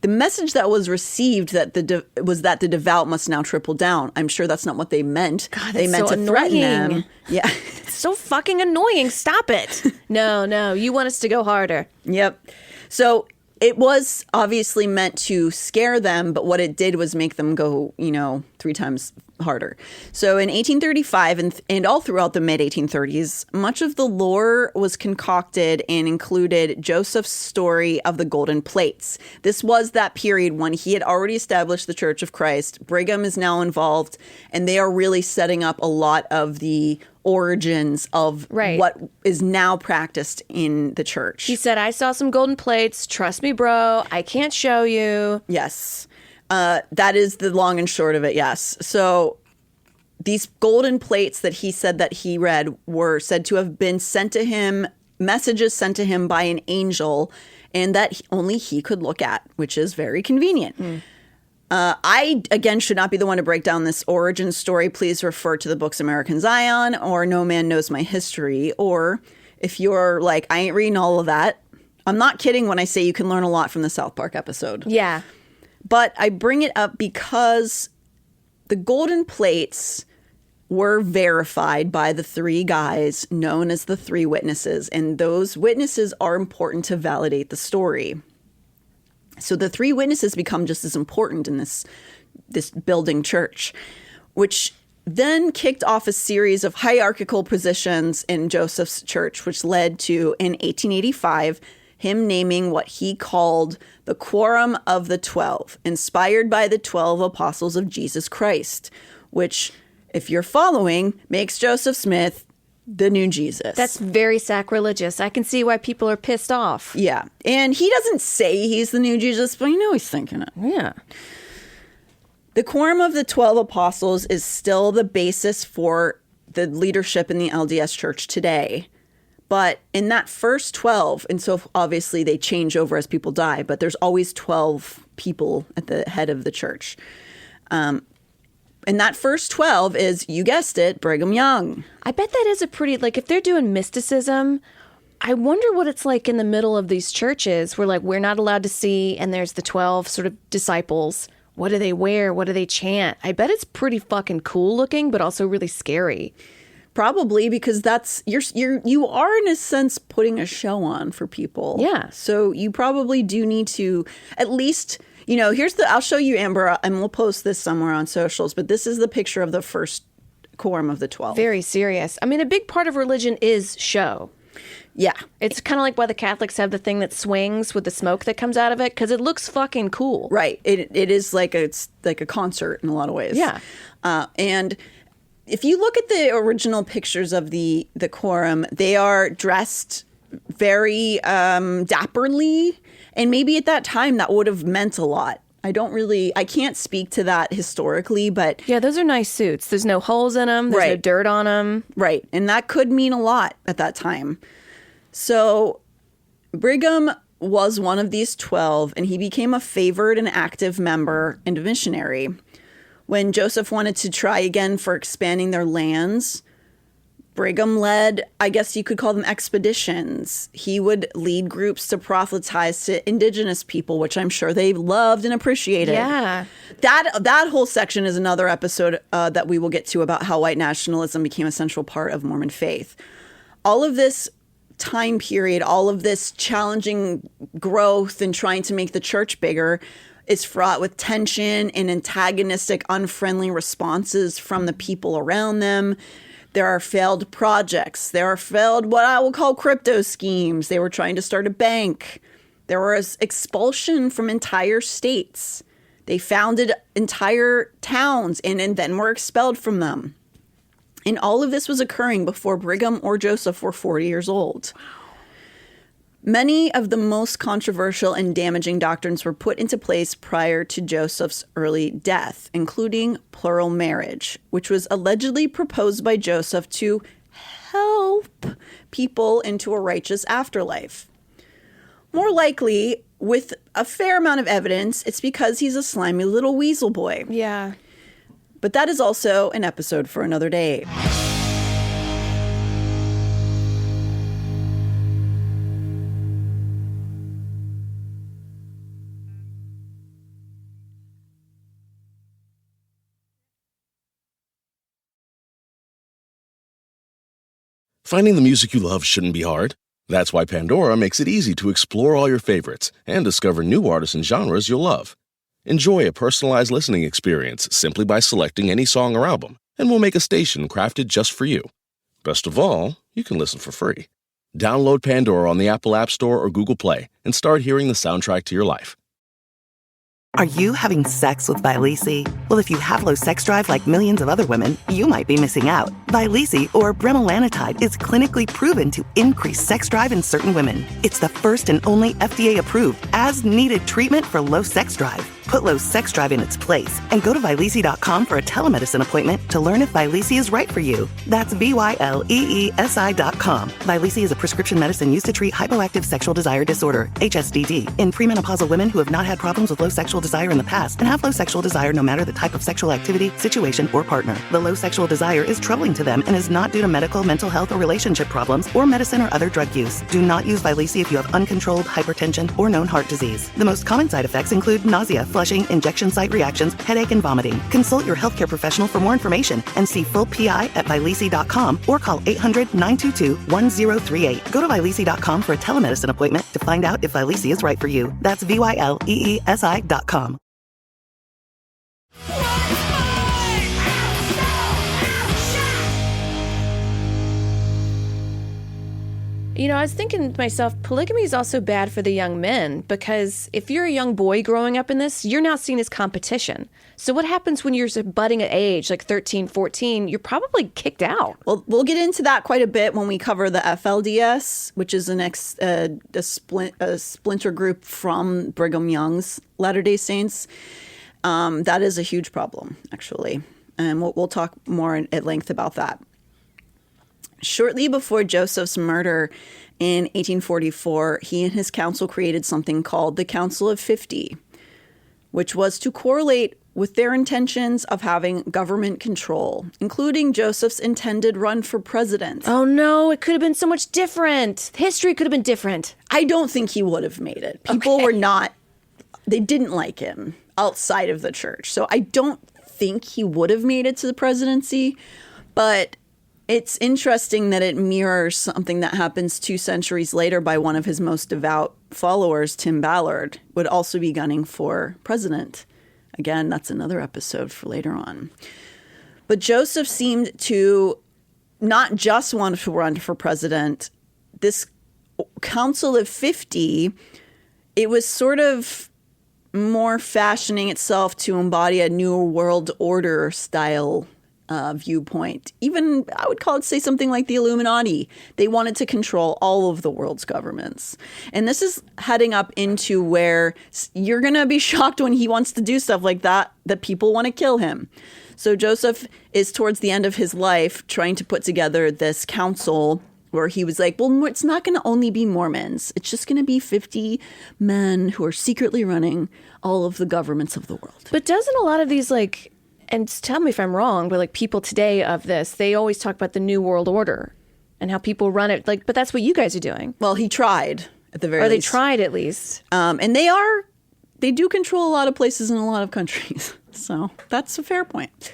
the message that was received was that the devout must now triple down. I'm sure that's not what they meant. God, they meant so to threaten annoying. them. Yeah. It's so fucking annoying. Stop it. No, you want us to go harder. Yep. So it was obviously meant to scare them, but what it did was make them go, 3 times harder. So in 1835 and all throughout the mid-1830s, much of the lore was concocted and included Joseph's story of the golden plates. This was that period when he had already established the Church of Christ. Brigham is now involved, and they are really setting up a lot of the origins of what is now practiced in the church. He said, I saw some golden plates. Trust me, bro. I can't show you. Yes. That is the long and short of it, yes. So these golden plates that he said that he read were said to have been sent to him, messages sent to him by an angel, and that only he could look at, which is very convenient. I, again, should not be the one to break down this origin story. Please refer to the books American Zion or No Man Knows My History. Or if you're like, I ain't reading all of that, I'm not kidding when I say you can learn a lot from the South Park episode. Yeah. But I bring it up because the golden plates were verified by the 3 guys known as the 3 witnesses. And those witnesses are important to validate the story. So the 3 witnesses become just as important in this building church, which then kicked off a series of hierarchical positions in Joseph's church, which led to, in 1885, him naming what he called the Quorum of the 12, inspired by the 12 apostles of Jesus Christ, which, if you're following, makes Joseph Smith the new Jesus. That's very sacrilegious. I can see why people are pissed off. Yeah. And he doesn't say he's the new Jesus, but he's thinking it. Yeah. The Quorum of the 12 Apostles is still the basis for the leadership in the LDS Church today. But in that first 12, and so obviously they change over as people die, but there's always 12 people at the head of the church. And that first 12 is, you guessed it, Brigham Young. I bet that is a pretty, if they're doing mysticism, I wonder what it's like in the middle of these churches where, we're not allowed to see, and there's the 12 sort of disciples. What do they wear? What do they chant? I bet it's pretty fucking cool looking, but also really scary. Probably, because you are in a sense putting a show on for people. Yeah. So you probably do need to at least, I'll show you, Amber, and we'll post this somewhere on socials, but this is the picture of the first Quorum of the 12. Very serious. I mean, a big part of religion is show. Yeah. It's kind of like why the Catholics have the thing that swings with the smoke that comes out of it, because it looks fucking cool. Right. It is it's like a concert in a lot of ways. Yeah. And if you look at the original pictures of the Quorum, they are dressed very dapperly. And maybe at that time that would have meant a lot. I can't speak to that historically, but... Yeah, those are nice suits. There's no holes in them. There's no dirt on them. Right. And that could mean a lot at that time. So Brigham was one of these 12, and he became a favored and active member and a missionary. When Joseph wanted to try again for expanding their lands, Brigham led, I guess you could call them expeditions. He would lead groups to proselytize to indigenous people, which I'm sure they loved and appreciated. Yeah. That whole section is another episode that we will get to about how white nationalism became a central part of Mormon faith. All of this time period, all of this challenging growth and trying to make the church bigger is fraught with tension and antagonistic, unfriendly responses from the people around them. There are failed projects. There are failed what I will call crypto schemes. They were trying to start a bank. There was expulsion from entire states. They founded entire towns and then were expelled from them. And all of this was occurring before Brigham or Joseph were 40 years old. Many of the most controversial and damaging doctrines were put into place prior to Joseph's early death, including plural marriage, which was allegedly proposed by Joseph to help people into a righteous afterlife. More likely, with a fair amount of evidence, it's because he's a slimy little weasel boy. Yeah. But that is also an episode for another day. Finding the music you love shouldn't be hard. That's why Pandora makes it easy to explore all your favorites and discover new artists and genres you'll love. Enjoy a personalized listening experience simply by selecting any song or album, and we'll make a station crafted just for you. Best of all, you can listen for free. Download Pandora on the Apple App Store or Google Play and start hearing the soundtrack to your life. Are you having sex with Vyleesi? Well, if you have low sex drive like millions of other women, you might be missing out. Vyleesi, or bremelanotide, is clinically proven to increase sex drive in certain women. It's the first and only FDA-approved, as-needed treatment for low sex drive. Put low sex drive in its place and go to Vyleesi.com for a telemedicine appointment to learn if Vyleesi is right for you. That's VYLEESI.com. Vyleesi is a prescription medicine used to treat hypoactive sexual desire disorder, HSDD, in premenopausal women who have not had problems with low sexual desire in the past and have low sexual desire no matter the type of sexual activity, situation, or partner. The low sexual desire is troubling to them and is not due to medical, mental health, or relationship problems, or medicine or other drug use. Do not use Vyleesi if you have uncontrolled hypertension or known heart disease. The most common side effects include nausea, flushing, injection site reactions, headache, and vomiting. Consult your healthcare professional for more information and see full PI at Vyleesi.com or call 800-922-1038. Go to Vyleesi.com for a telemedicine appointment to find out if Vyleesi is right for you. That's VYLEESI.com. You know, I was thinking to myself, polygamy is also bad for the young men, because if you're a young boy growing up in this, you're now seen as competition. So what happens when you're budding at age, like 13, 14? You're probably kicked out. Well, we'll get into that quite a bit when we cover the FLDS, which is a splinter group from Brigham Young's Latter-day Saints. That is a huge problem, actually. And we'll talk more at length about that. Shortly before Joseph's murder in 1844, he and his council created something called the Council of 50, which was to correlate with their intentions of having government control, including Joseph's intended run for president. Oh no, it could have been so much different. History could have been different. I don't think he would have made it. People were not, they didn't like him outside of the church. So I don't think he would have made it to the presidency, but it's interesting that it mirrors something that happens 2 centuries later by one of his most devout followers, Tim Ballard, would also be gunning for president. Again, that's another episode for later on. But Joseph seemed to not just want to run for president. This Council of 50, it was sort of more fashioning itself to embody a new world order style viewpoint. Even, I would say something like the Illuminati. They wanted to control all of the world's governments. And this is heading up into where you're going to be shocked when he wants to do stuff like that people want to kill him. So Joseph is towards the end of his life trying to put together this council where he was like, well, it's not going to only be Mormons. It's just going to be 50 men who are secretly running all of the governments of the world. But doesn't a lot of these and tell me if I'm wrong, but people today of this, they always talk about the New World Order and how people run it. But that's what you guys are doing. Well, he tried at the very least. Or they tried at least. And they do control a lot of places in a lot of countries. So that's a fair point.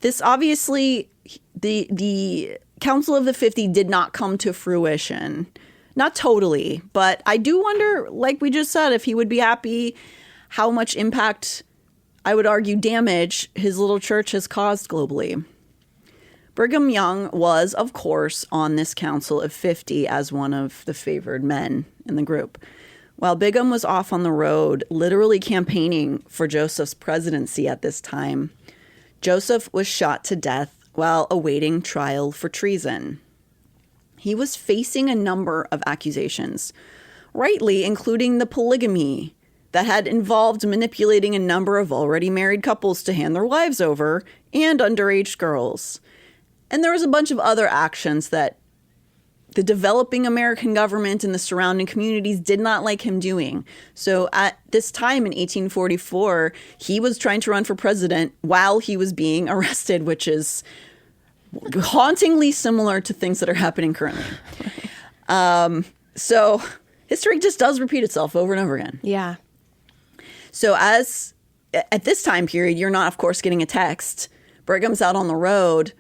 This obviously, the Council of the 50 did not come to fruition. Not totally, but I do wonder, like we just said, if he would be happy how much impact, I would argue damage, his little church has caused globally. Brigham Young was, of course, on this Council of 50 as one of the favored men in the group. While Brigham was off on the road, literally campaigning for Joseph's presidency at this time, Joseph was shot to death while awaiting trial for treason. He was facing a number of accusations, rightly, including the polygamy that had involved manipulating a number of already married couples to hand their wives over and underage girls. And there was a bunch of other actions that the developing American government and the surrounding communities did not like him doing. So at this time in 1844, he was trying to run for president while he was being arrested, which is hauntingly similar to things that are happening currently. So history just does repeat itself over and over again. Yeah. So at this time period, you're not, of course, getting a text. Brigham's out on the road,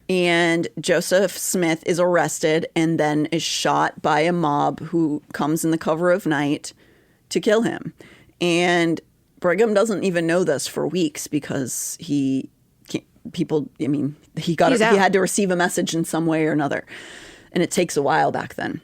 and Joseph Smith is arrested and then is shot by a mob who comes in the cover of night to kill him. And Brigham doesn't even know this for weeks because he had to receive a message in some way or another. And it takes a while back then.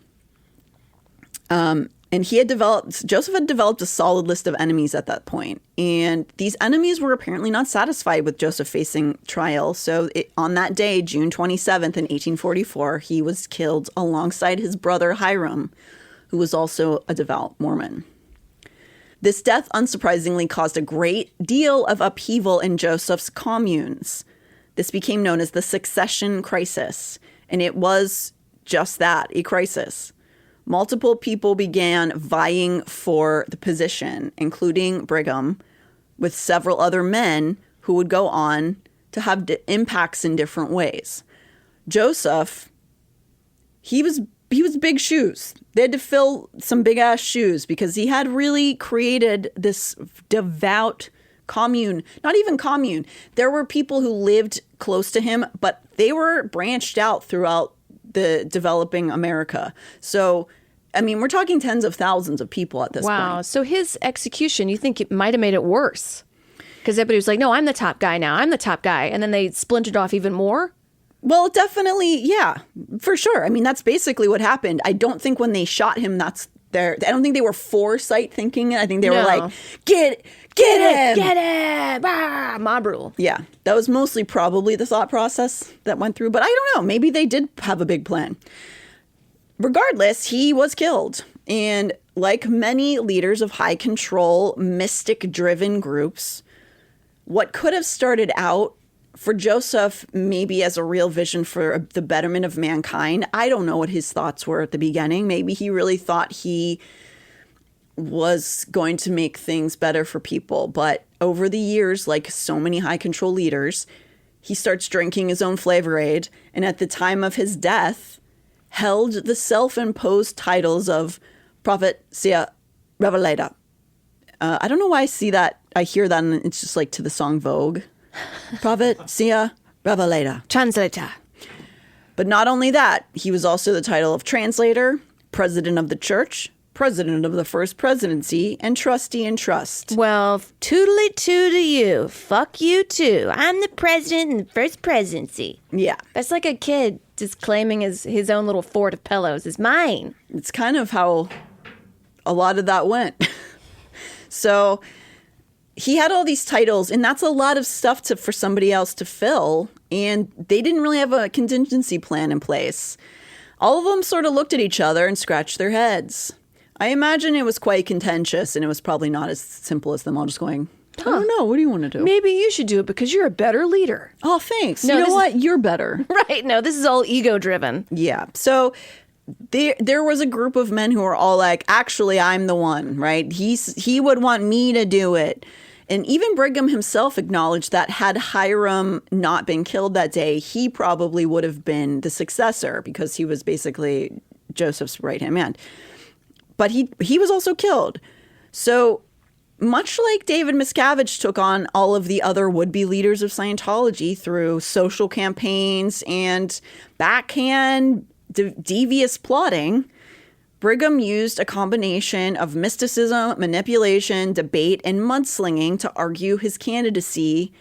And Joseph had developed a solid list of enemies at that point. And these enemies were apparently not satisfied with Joseph facing trial. So on that day, June 27th in 1844, he was killed alongside his brother Hiram, who was also a devout Mormon. This death, unsurprisingly, caused a great deal of upheaval in Joseph's communes. This became known as the Succession Crisis. And it was just that, a crisis. Multiple people began vying for the position, including Brigham, with several other men who would go on to have impacts in different ways. Joseph, he was big shoes. They had to fill some big ass shoes because he had really created this devout commune. Not even commune. There were people who lived close to him, but they were branched out throughout the developing America. So, I mean, we're talking tens of thousands of people at this point. Wow. So his execution, you think it might have made it worse? Because everybody was like, no, I'm the top guy now. I'm the top guy. And then they splintered off even more? Well, definitely, yeah, for sure. I mean, that's basically what happened. I don't think when they shot him, I don't think they were foresight thinking it. I think they were like, get him! Get him! Ah, mob rule. Yeah, that was mostly probably the thought process that went through. But I don't know. Maybe they did have a big plan. Regardless, he was killed. And like many leaders of high control, mystic-driven groups, what could have started out for Joseph maybe as a real vision for the betterment of mankind, I don't know what his thoughts were at the beginning. Maybe he really thought he was going to make things better for people. But over the years, like so many high control leaders, he starts drinking his own Flavor Aid. And at the time of his death, held the self-imposed titles of prophet, seer, revelator. I don't know why I hear that, and it's just like to the song Vogue. Prophet, seer, revelator. Translator. But not only that, he was also the title of translator, president of the church, president of the first presidency, and trustee in trust. Well, toodly-too to you. Fuck you too. I'm the president in the first presidency. Yeah. That's like a kid just claiming his own little fort of pillows is mine. It's kind of how a lot of that went. So he had all these titles, and that's a lot of stuff for somebody else to fill, and they didn't really have a contingency plan in place. All of them sort of looked at each other and scratched their heads. I imagine it was quite contentious, and it was probably not as simple as them all just going, I don't know, what do you want to do? Maybe you should do it because you're a better leader. Oh, thanks. No, you know what? You're better. Right. No, this is all ego-driven. Yeah. So there was a group of men who were all like, actually, I'm the one, right? He would want me to do it. And even Brigham himself acknowledged that had Hiram not been killed that day, he probably would have been the successor because he was basically Joseph's right-hand man. But he was also killed. So much like David Miscavige took on all of the other would-be leaders of Scientology through social campaigns and backhand devious plotting, Brigham used a combination of mysticism, manipulation, debate, and mudslinging to argue his candidacy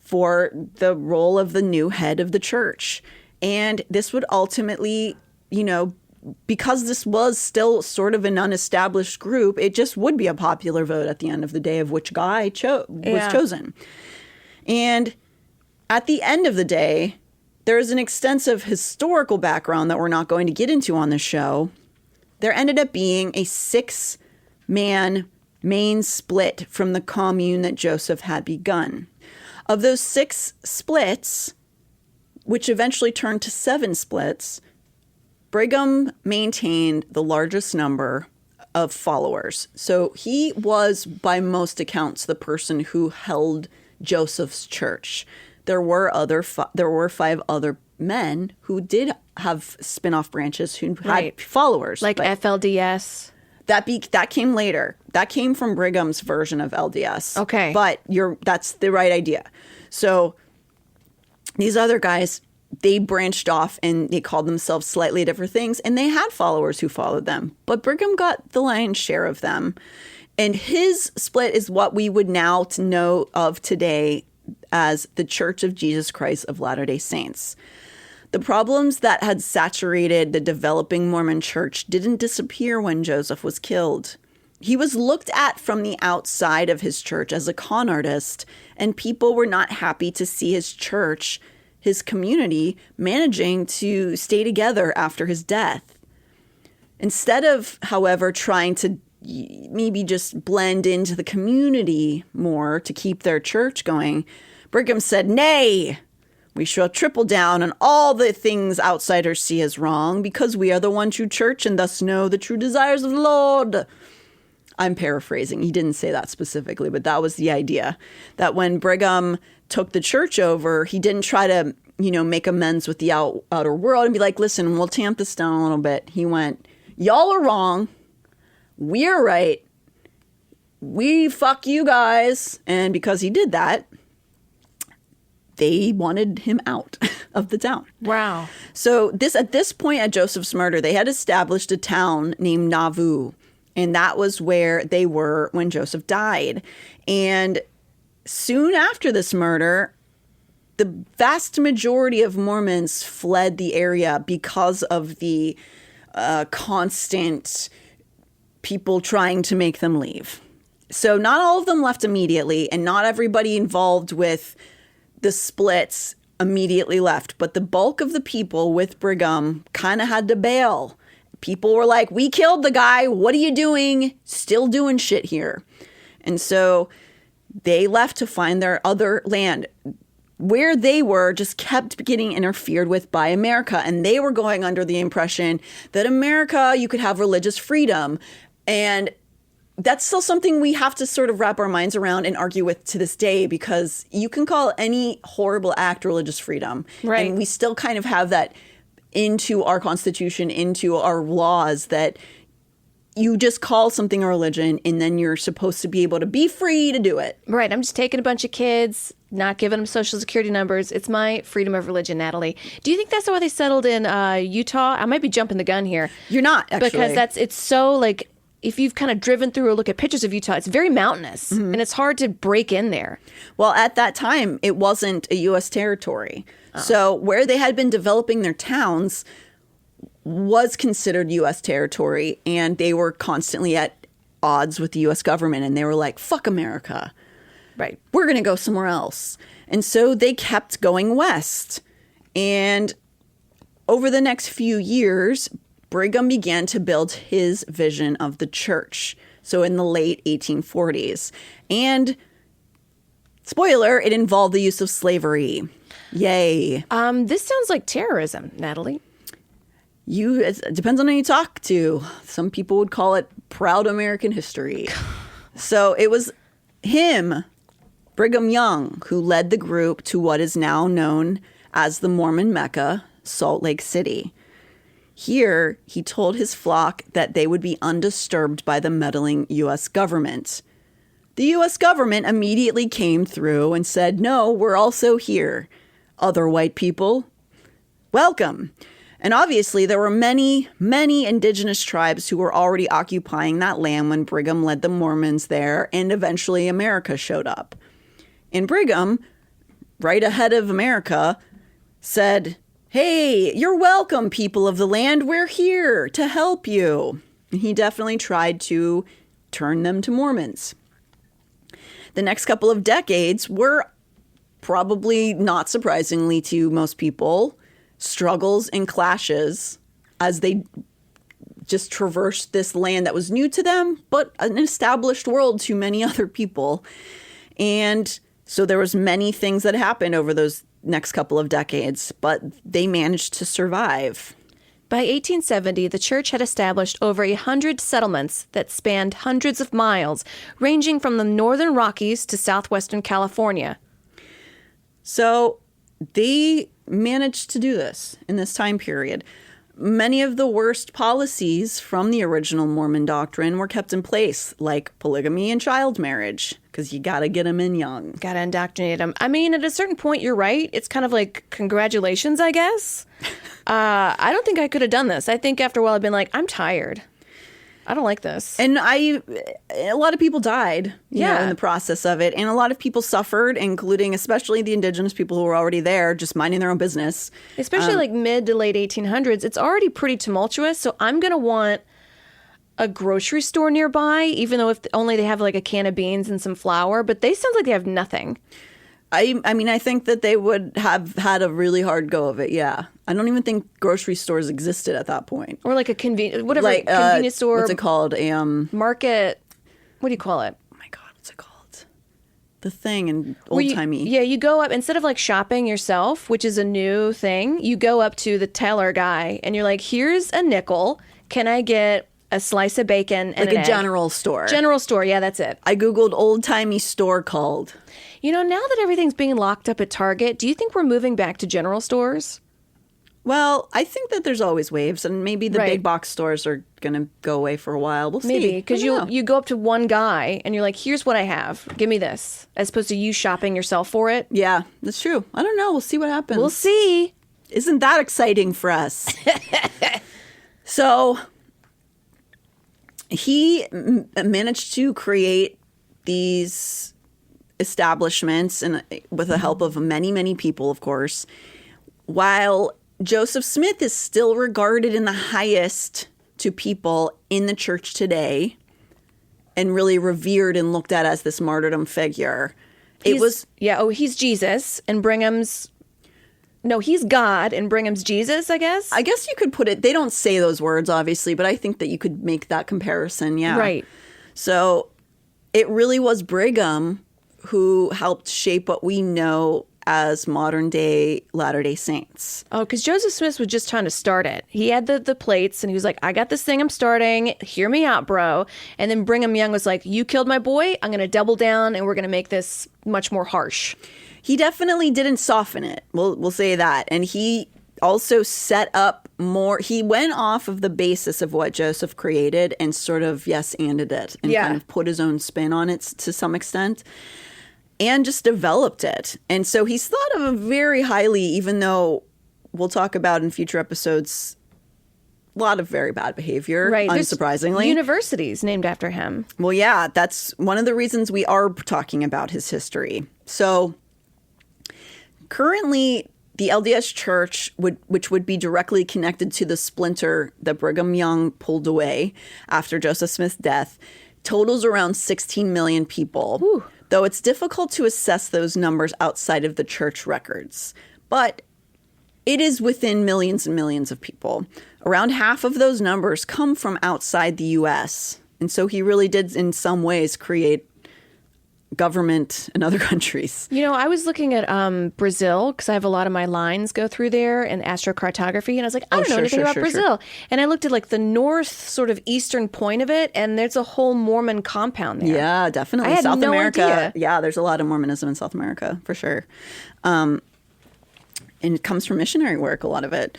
for the role of the new head of the church. And this would ultimately, because this was still sort of an unestablished group, it just would be a popular vote at the end of the day of which guy was chosen. And at the end of the day, there is an extensive historical background that we're not going to get into on this show there ended up being a 6-man main split from the commune that Joseph had begun. Of those 6 splits, which eventually turned to 7 splits, Brigham maintained the largest number of followers. So he was, by most accounts, the person who held Joseph's church. There were 5 other men who did have spin-off branches who had followers. Like FLDS. That came later. That came from Brigham's version of LDS. Okay. But that's the right idea. So these other guys, they branched off and they called themselves slightly different things, and they had followers who followed them. But Brigham got the lion's share of them. And his split is what we would now know of today as the Church of Jesus Christ of Latter-day Saints. The problems that had saturated the developing Mormon church didn't disappear when Joseph was killed. He was looked at from the outside of his church as a con artist, and people were not happy to see his church, his community, managing to stay together after his death. Instead of, however, trying to maybe just blend into the community more to keep their church going, Brigham said, "Nay, we shall triple down on all the things outsiders see as wrong, because we are the one true church and thus know the true desires of the Lord." I'm paraphrasing. He didn't say that specifically, but that was the idea. That when Brigham took the church over, he didn't try to, make amends with the outer world and be like, "Listen, we'll tamp this down a little bit." He went, "Y'all are wrong. We're right. We fuck you guys." And because he did that, they wanted him out of the town. Wow. So at this point at Joseph's murder, they had established a town named Nauvoo. And that was where they were when Joseph died. And soon after this murder, the vast majority of Mormons fled the area because of the constant people trying to make them leave. So not all of them left immediately, and not everybody involved with the splits immediately left. But the bulk of the people with Brigham kind of had to bail. People were like, "We killed the guy. What are you doing? Still doing shit here." And so they left to find their other land. Where they were just kept getting interfered with by America. And they were going under the impression that America, you could have religious freedom. And that's still something we have to sort of wrap our minds around and argue with to this day, because you can call any horrible act religious freedom. Right. And we still kind of have that into our Constitution, into our laws, that you just call something a religion and then you're supposed to be able to be free to do it. Right. I'm just taking a bunch of kids, not giving them social security numbers. It's my freedom of religion, Natalie. Do you think that's why they settled in Utah? I might be jumping the gun here. You're not, actually. Because it's so, like, if you've kind of driven through or look at pictures of Utah, it's very mountainous, and it's hard to break in there. Well, at that time, it wasn't a U.S. territory. So where they had been developing their towns was considered U.S. territory, and they were constantly at odds with the U.S. government, and they were like, "Fuck America. Right. We're going to go somewhere else." And so they kept going west. And over the next few years, Brigham began to build his vision of the church. So in the late 1840s. And spoiler, it involved the use of slavery. Yay. This sounds like terrorism, Natalie. It depends on who you talk to. Some people would call it proud American history. So it was him, Brigham Young, who led the group to what is now known as the Mormon Mecca, Salt Lake City. Here, he told his flock that they would be undisturbed by the meddling U.S. government. The U.S. government immediately came through and said, "No, we're also here. Other white people, welcome." And obviously, there were many, many indigenous tribes who were already occupying that land when Brigham led the Mormons there, and eventually America showed up. And Brigham, right ahead of America, said, "Hey, you're welcome, people of the land. We're here to help you." And he definitely tried to turn them to Mormons. The next couple of decades were, probably not surprisingly to most people, struggles and clashes as they just traversed this land that was new to them, but an established world to many other people. And so there was many things that happened over those next couple of decades, but they managed to survive. By 1870, the church had established over 100 settlements that spanned hundreds of miles, ranging from the northern Rockies to southwestern California. So they managed to do this in this time period. Many of the worst policies from the original Mormon doctrine were kept in place, like polygamy and child marriage, because you got to get them in young. Got to indoctrinate them. I mean, at a certain point, you're right. It's kind of like, congratulations, I guess. I don't think I could have done this. I think after a while, I've been like, I'm tired. I don't like this. And a lot of people died you know, in the process of it. And a lot of people suffered, including especially the indigenous people who were already there, just minding their own business. Especially like mid to late 1800s. It's already pretty tumultuous. So I'm going to want a grocery store nearby, even though if only they have like a can of beans and some flour. But they sound like they have nothing. I mean, I think that they would have had a really hard go of it, yeah. I don't even think grocery stores existed at that point. Or like a convenience store. What's it called? Market. What do you call it? Oh my God, what's it called? The thing in old-timey. Yeah, you go up, instead of like shopping yourself, which is a new thing, you go up to the teller guy and you're like, here's a nickel. Can I get a slice of bacon and like an a egg? general store. General store, yeah, that's it. I Googled old-timey store called. You know, now that everything's being locked up at Target, do you think we're moving back to general stores? Well, I think that there's always waves, and maybe the big box stores are going to go away for a while. We'll see. Maybe, because you go up to one guy and you're like, here's what I have. Give me this. As opposed to you shopping yourself for it. Yeah, that's true. I don't know. We'll see what happens. We'll see. Isn't that exciting for us? So he managed to create these establishments, and with the help of many, many people, of course, while Joseph Smith is still regarded in the highest to people in the church today and really revered and looked at as this martyrdom figure. He's Jesus, and Brigham's... No, he's God, and Brigham's Jesus, I guess? I guess you could put it... They don't say those words, obviously, but I think that you could make that comparison, yeah. Right. So it really was Brigham who helped shape what we know as modern-day Latter-day Saints. Oh, because Joseph Smith was just trying to start it. He had the plates, and he was like, I got this thing I'm starting. Hear me out, bro. And then Brigham Young was like, you killed my boy. I'm going to double down, and we're going to make this much more harsh. He definitely didn't soften it. We'll say that. And he also set up more. He went off of the basis of what Joseph created and sort of yes-anded it and kind of put his own spin on it to some extent. And just developed it. And so he's thought of very highly, even though we'll talk about in future episodes a lot of very bad behavior, unsurprisingly. There's universities named after him. Well, yeah, that's one of the reasons we are talking about his history. So currently, the LDS Church, which would be directly connected to the splinter that Brigham Young pulled away after Joseph Smith's death, totals around 16 million people. Whew. Though it's difficult to assess those numbers outside of the church records. But it is within millions and millions of people. Around half of those numbers come from outside the U.S. And so he really did, in some ways, create government in other countries. You know, I was looking at Brazil, because I have a lot of my lines go through there in astrocartography, and I was like, I don't know anything about Brazil. And I looked at like the north sort of eastern point of it, and there's a whole Mormon compound there. Yeah, definitely. I had South no America. idea. Yeah, there's a lot of Mormonism in South America, for sure. And it comes from missionary work, a lot of it.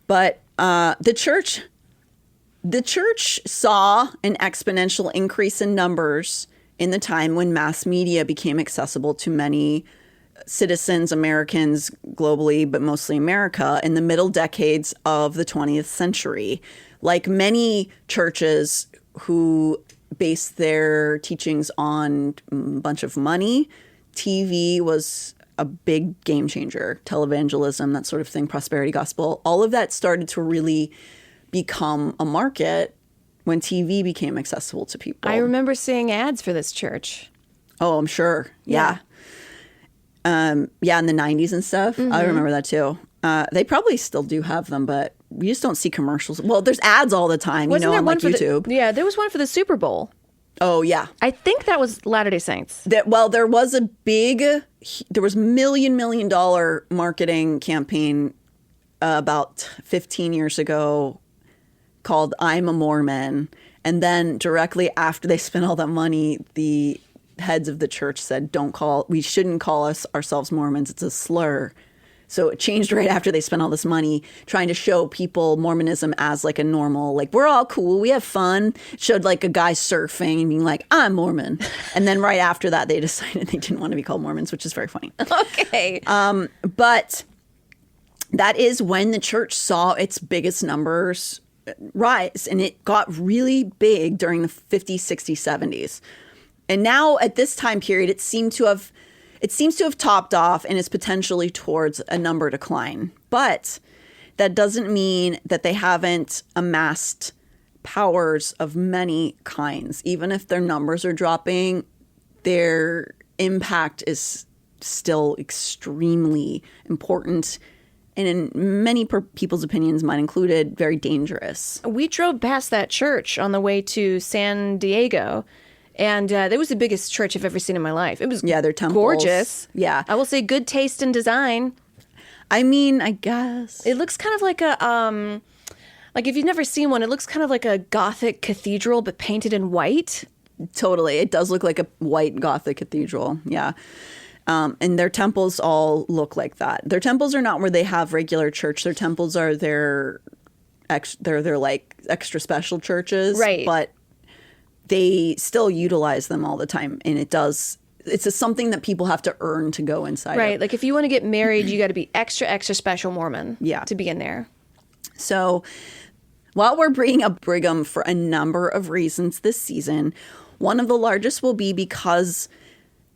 But the church saw an exponential increase in numbers in the time when mass media became accessible to many citizens, Americans globally, but mostly America, in the middle decades of the 20th century. Like many churches who based their teachings on a bunch of money, TV was a big game changer. Televangelism, that sort of thing, prosperity gospel, all of that started to really become a market when TV became accessible to people. I remember seeing ads for this church. Oh, I'm sure. Yeah. In the 90s and stuff. Mm-hmm. I remember that too. They probably still do have them, but we just don't see commercials. Well, there's ads all the time, Wasn't there on one like for YouTube. there was one for the Super Bowl. Oh, yeah. I think that was Latter-day Saints. There was $1 million marketing campaign about 15 years ago called I'm a Mormon. And then directly after they spent all that money, the heads of the church said, we shouldn't call ourselves Mormons. It's a slur. So it changed right after they spent all this money trying to show people Mormonism as like a normal, like, we're all cool, we have fun. It showed like a guy surfing and being like, I'm Mormon. And then right after that, they decided they didn't want to be called Mormons, which is very funny. Okay. But that is when the church saw its biggest numbers rise, and it got really big during the 50s, 60s, 70s. And now at this time period, it seems to have topped off and is potentially towards a number decline. But that doesn't mean that they haven't amassed powers of many kinds. Even if their numbers are dropping, their impact is still extremely important, and in many people's opinions, mine included, very dangerous. We drove past that church on the way to San Diego. And it was the biggest church I've ever seen in my life. It was their temples. Gorgeous. Yeah. I will say good taste in design. I mean, I guess. It looks kind of like a, like if you've never seen one, it looks kind of like a Gothic cathedral, but painted in white. Totally. It does look like a white Gothic cathedral. Yeah. And their temples all look like that. Their temples are not where they have regular church. Their temples are their like extra special churches. Right. But they still utilize them all the time. And it's something that people have to earn to go inside. Right. Like if you want to get married, you got to be extra, extra special Mormon to be in there. So while we're bringing up Brigham for a number of reasons this season, one of the largest will be because,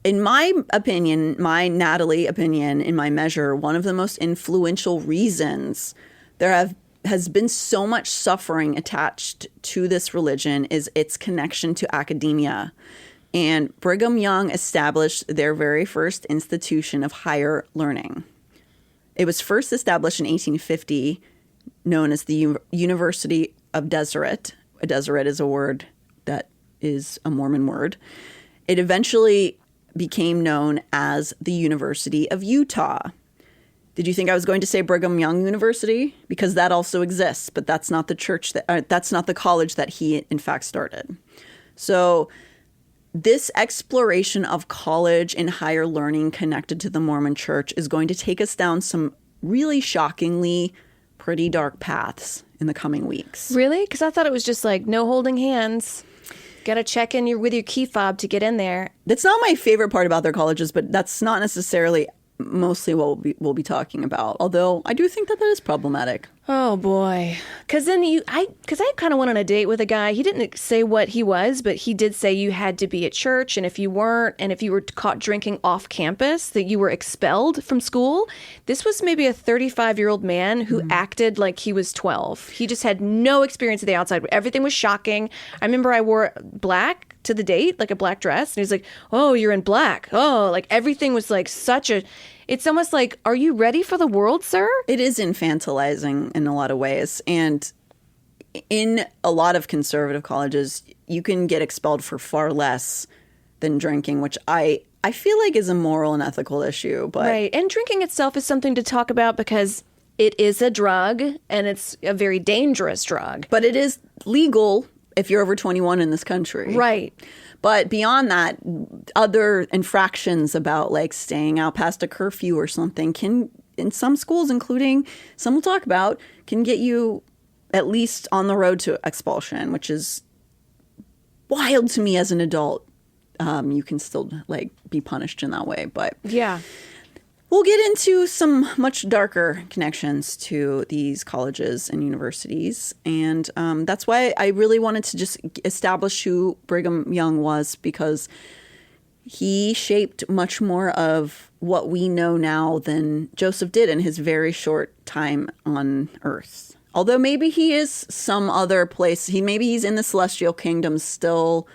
in my opinion, my Natalie opinion, in my measure, one of the most influential reasons has been so much suffering attached to this religion is its connection to academia. And Brigham Young established their very first institution of higher learning. It was first established in 1850, known as the University of Deseret. A Deseret is a word that is a Mormon word. It eventually became known as the University of Utah. Did you think I was going to say Brigham Young University? Because that also exists, but that's not the that's not the college that he in fact started. So this exploration of college and higher learning connected to the Mormon Church is going to take us down some really shockingly pretty dark paths in the coming weeks. Really? Because I thought it was just like no holding hands. Got to check in with your key fob to get in there. That's not my favorite part about their colleges, but that's not necessarily mostly what we'll be talking about. Although I do think that is problematic. Oh boy. Because then I kind of went on a date with a guy. He didn't say what he was, but he did say you had to be at church, and if you weren't, and if you were caught drinking off campus, that you were expelled from school. This was maybe a 35-year-old man who acted like he was 12. He just had no experience of the outside. Everything was shocking. I remember I wore black to the date, like a black dress, and he's like, "Oh, you're in black." Oh, like everything was like such a... It's almost like, are you ready for the world, sir? It is infantilizing in a lot of ways. And in a lot of conservative colleges, you can get expelled for far less than drinking, which I feel like is a moral and ethical issue. But right. And drinking itself is something to talk about because it is a drug, and it's a very dangerous drug. But it is legal if you're over 21 in this country. Right. But beyond that, other infractions about like staying out past a curfew or something can, in some schools, including some we'll talk about, can get you at least on the road to expulsion, which is wild to me as an adult. You can still like be punished in that way. But yeah. We'll get into some much darker connections to these colleges and universities. And that's why I really wanted to just establish who Brigham Young was, because he shaped much more of what we know now than Joseph did in his very short time on Earth. Although maybe he is some other place. Maybe he's in the celestial kingdom still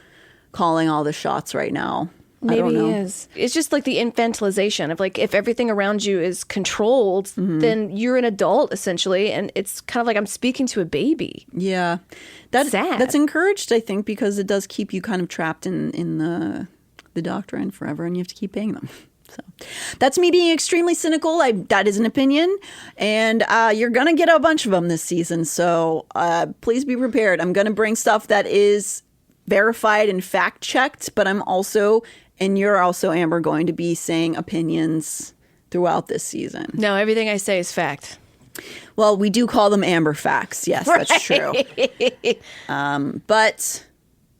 calling all the shots right now. I don't know. Maybe he is. It's just like the infantilization of like, if everything around you is controlled, then you're an adult essentially. And it's kind of like I'm speaking to a baby. Yeah. Sad. That's encouraged, I think, because it does keep you kind of trapped in the doctrine forever, and you have to keep paying them. So that's me being extremely cynical. That is an opinion. And you're going to get a bunch of them this season. So please be prepared. I'm going to bring stuff that is verified and fact checked, but I'm also, and you're also, Amber, going to be saying opinions throughout this season. No, everything I say is fact. Well, we do call them Amber facts. Yes, that's true. But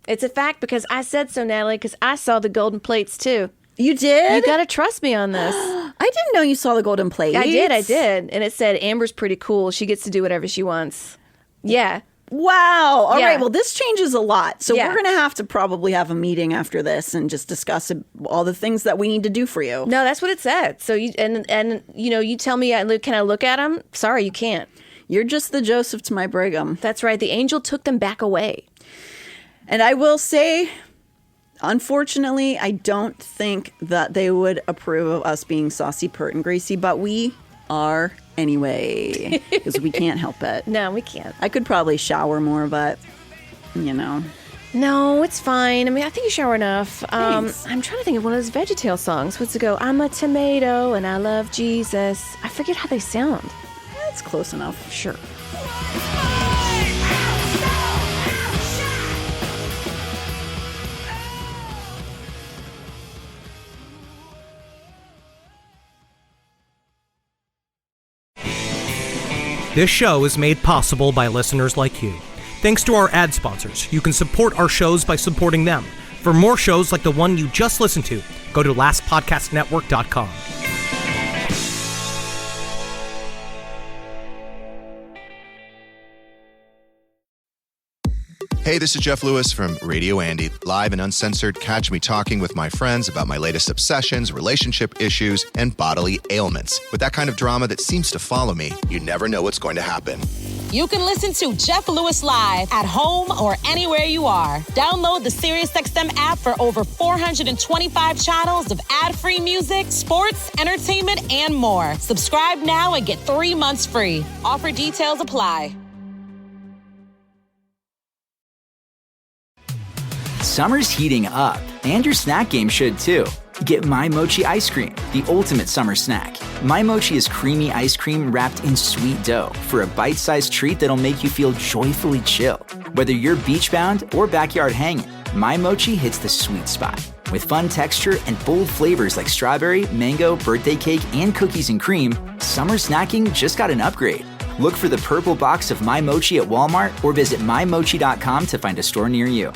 it's a fact because I said so, Natalie, because I saw the golden plates too. You did? You got to trust me on this. I didn't know you saw the golden plates. I did. And it said Amber's pretty cool. She gets to do whatever she wants. Yeah. Wow. All Yeah. right. Well, this changes a lot. So Yeah. we're going to have to probably have a meeting after this and just discuss all the things that we need to do for you. No, that's what it said. So you you tell me, can I look at them? Sorry, you can't. You're just the Joseph to my Brigham. That's right. The angel took them back away. And I will say, unfortunately, I don't think that they would approve of us being saucy, pert, and greasy, but we are anyway, because we can't help it. No, we can't. I could probably shower more, but, you know. No, it's fine. I mean, I think you shower enough. Thanks. I'm trying to think of one of those VeggieTales songs. What's it go? I'm a tomato and I love Jesus. I forget how they sound. That's close enough. Sure. This show is made possible by listeners like you. Thanks to our ad sponsors, you can support our shows by supporting them. For more shows like the one you just listened to, go to lastpodcastnetwork.com. Hey, this is Jeff Lewis from Radio Andy, live and uncensored. Catch me talking with my friends about my latest obsessions, relationship issues, and bodily ailments. With that kind of drama that seems to follow me, you never know what's going to happen. You can listen to Jeff Lewis live at home or anywhere you are. Download the SiriusXM app for over 425 channels of ad-free music, sports, entertainment, and more. Subscribe now and get 3 months free. Offer details apply. Summer's heating up, and your snack game should too. Get My Mochi ice cream, the ultimate summer snack. My Mochi is creamy ice cream wrapped in sweet dough for a bite-sized treat that'll make you feel joyfully chill. Whether you're beach-bound or backyard hanging, My Mochi hits the sweet spot. With fun texture and bold flavors like strawberry, mango, birthday cake, and cookies and cream, summer snacking just got an upgrade. Look for the purple box of My Mochi at Walmart or visit mymochi.com to find a store near you.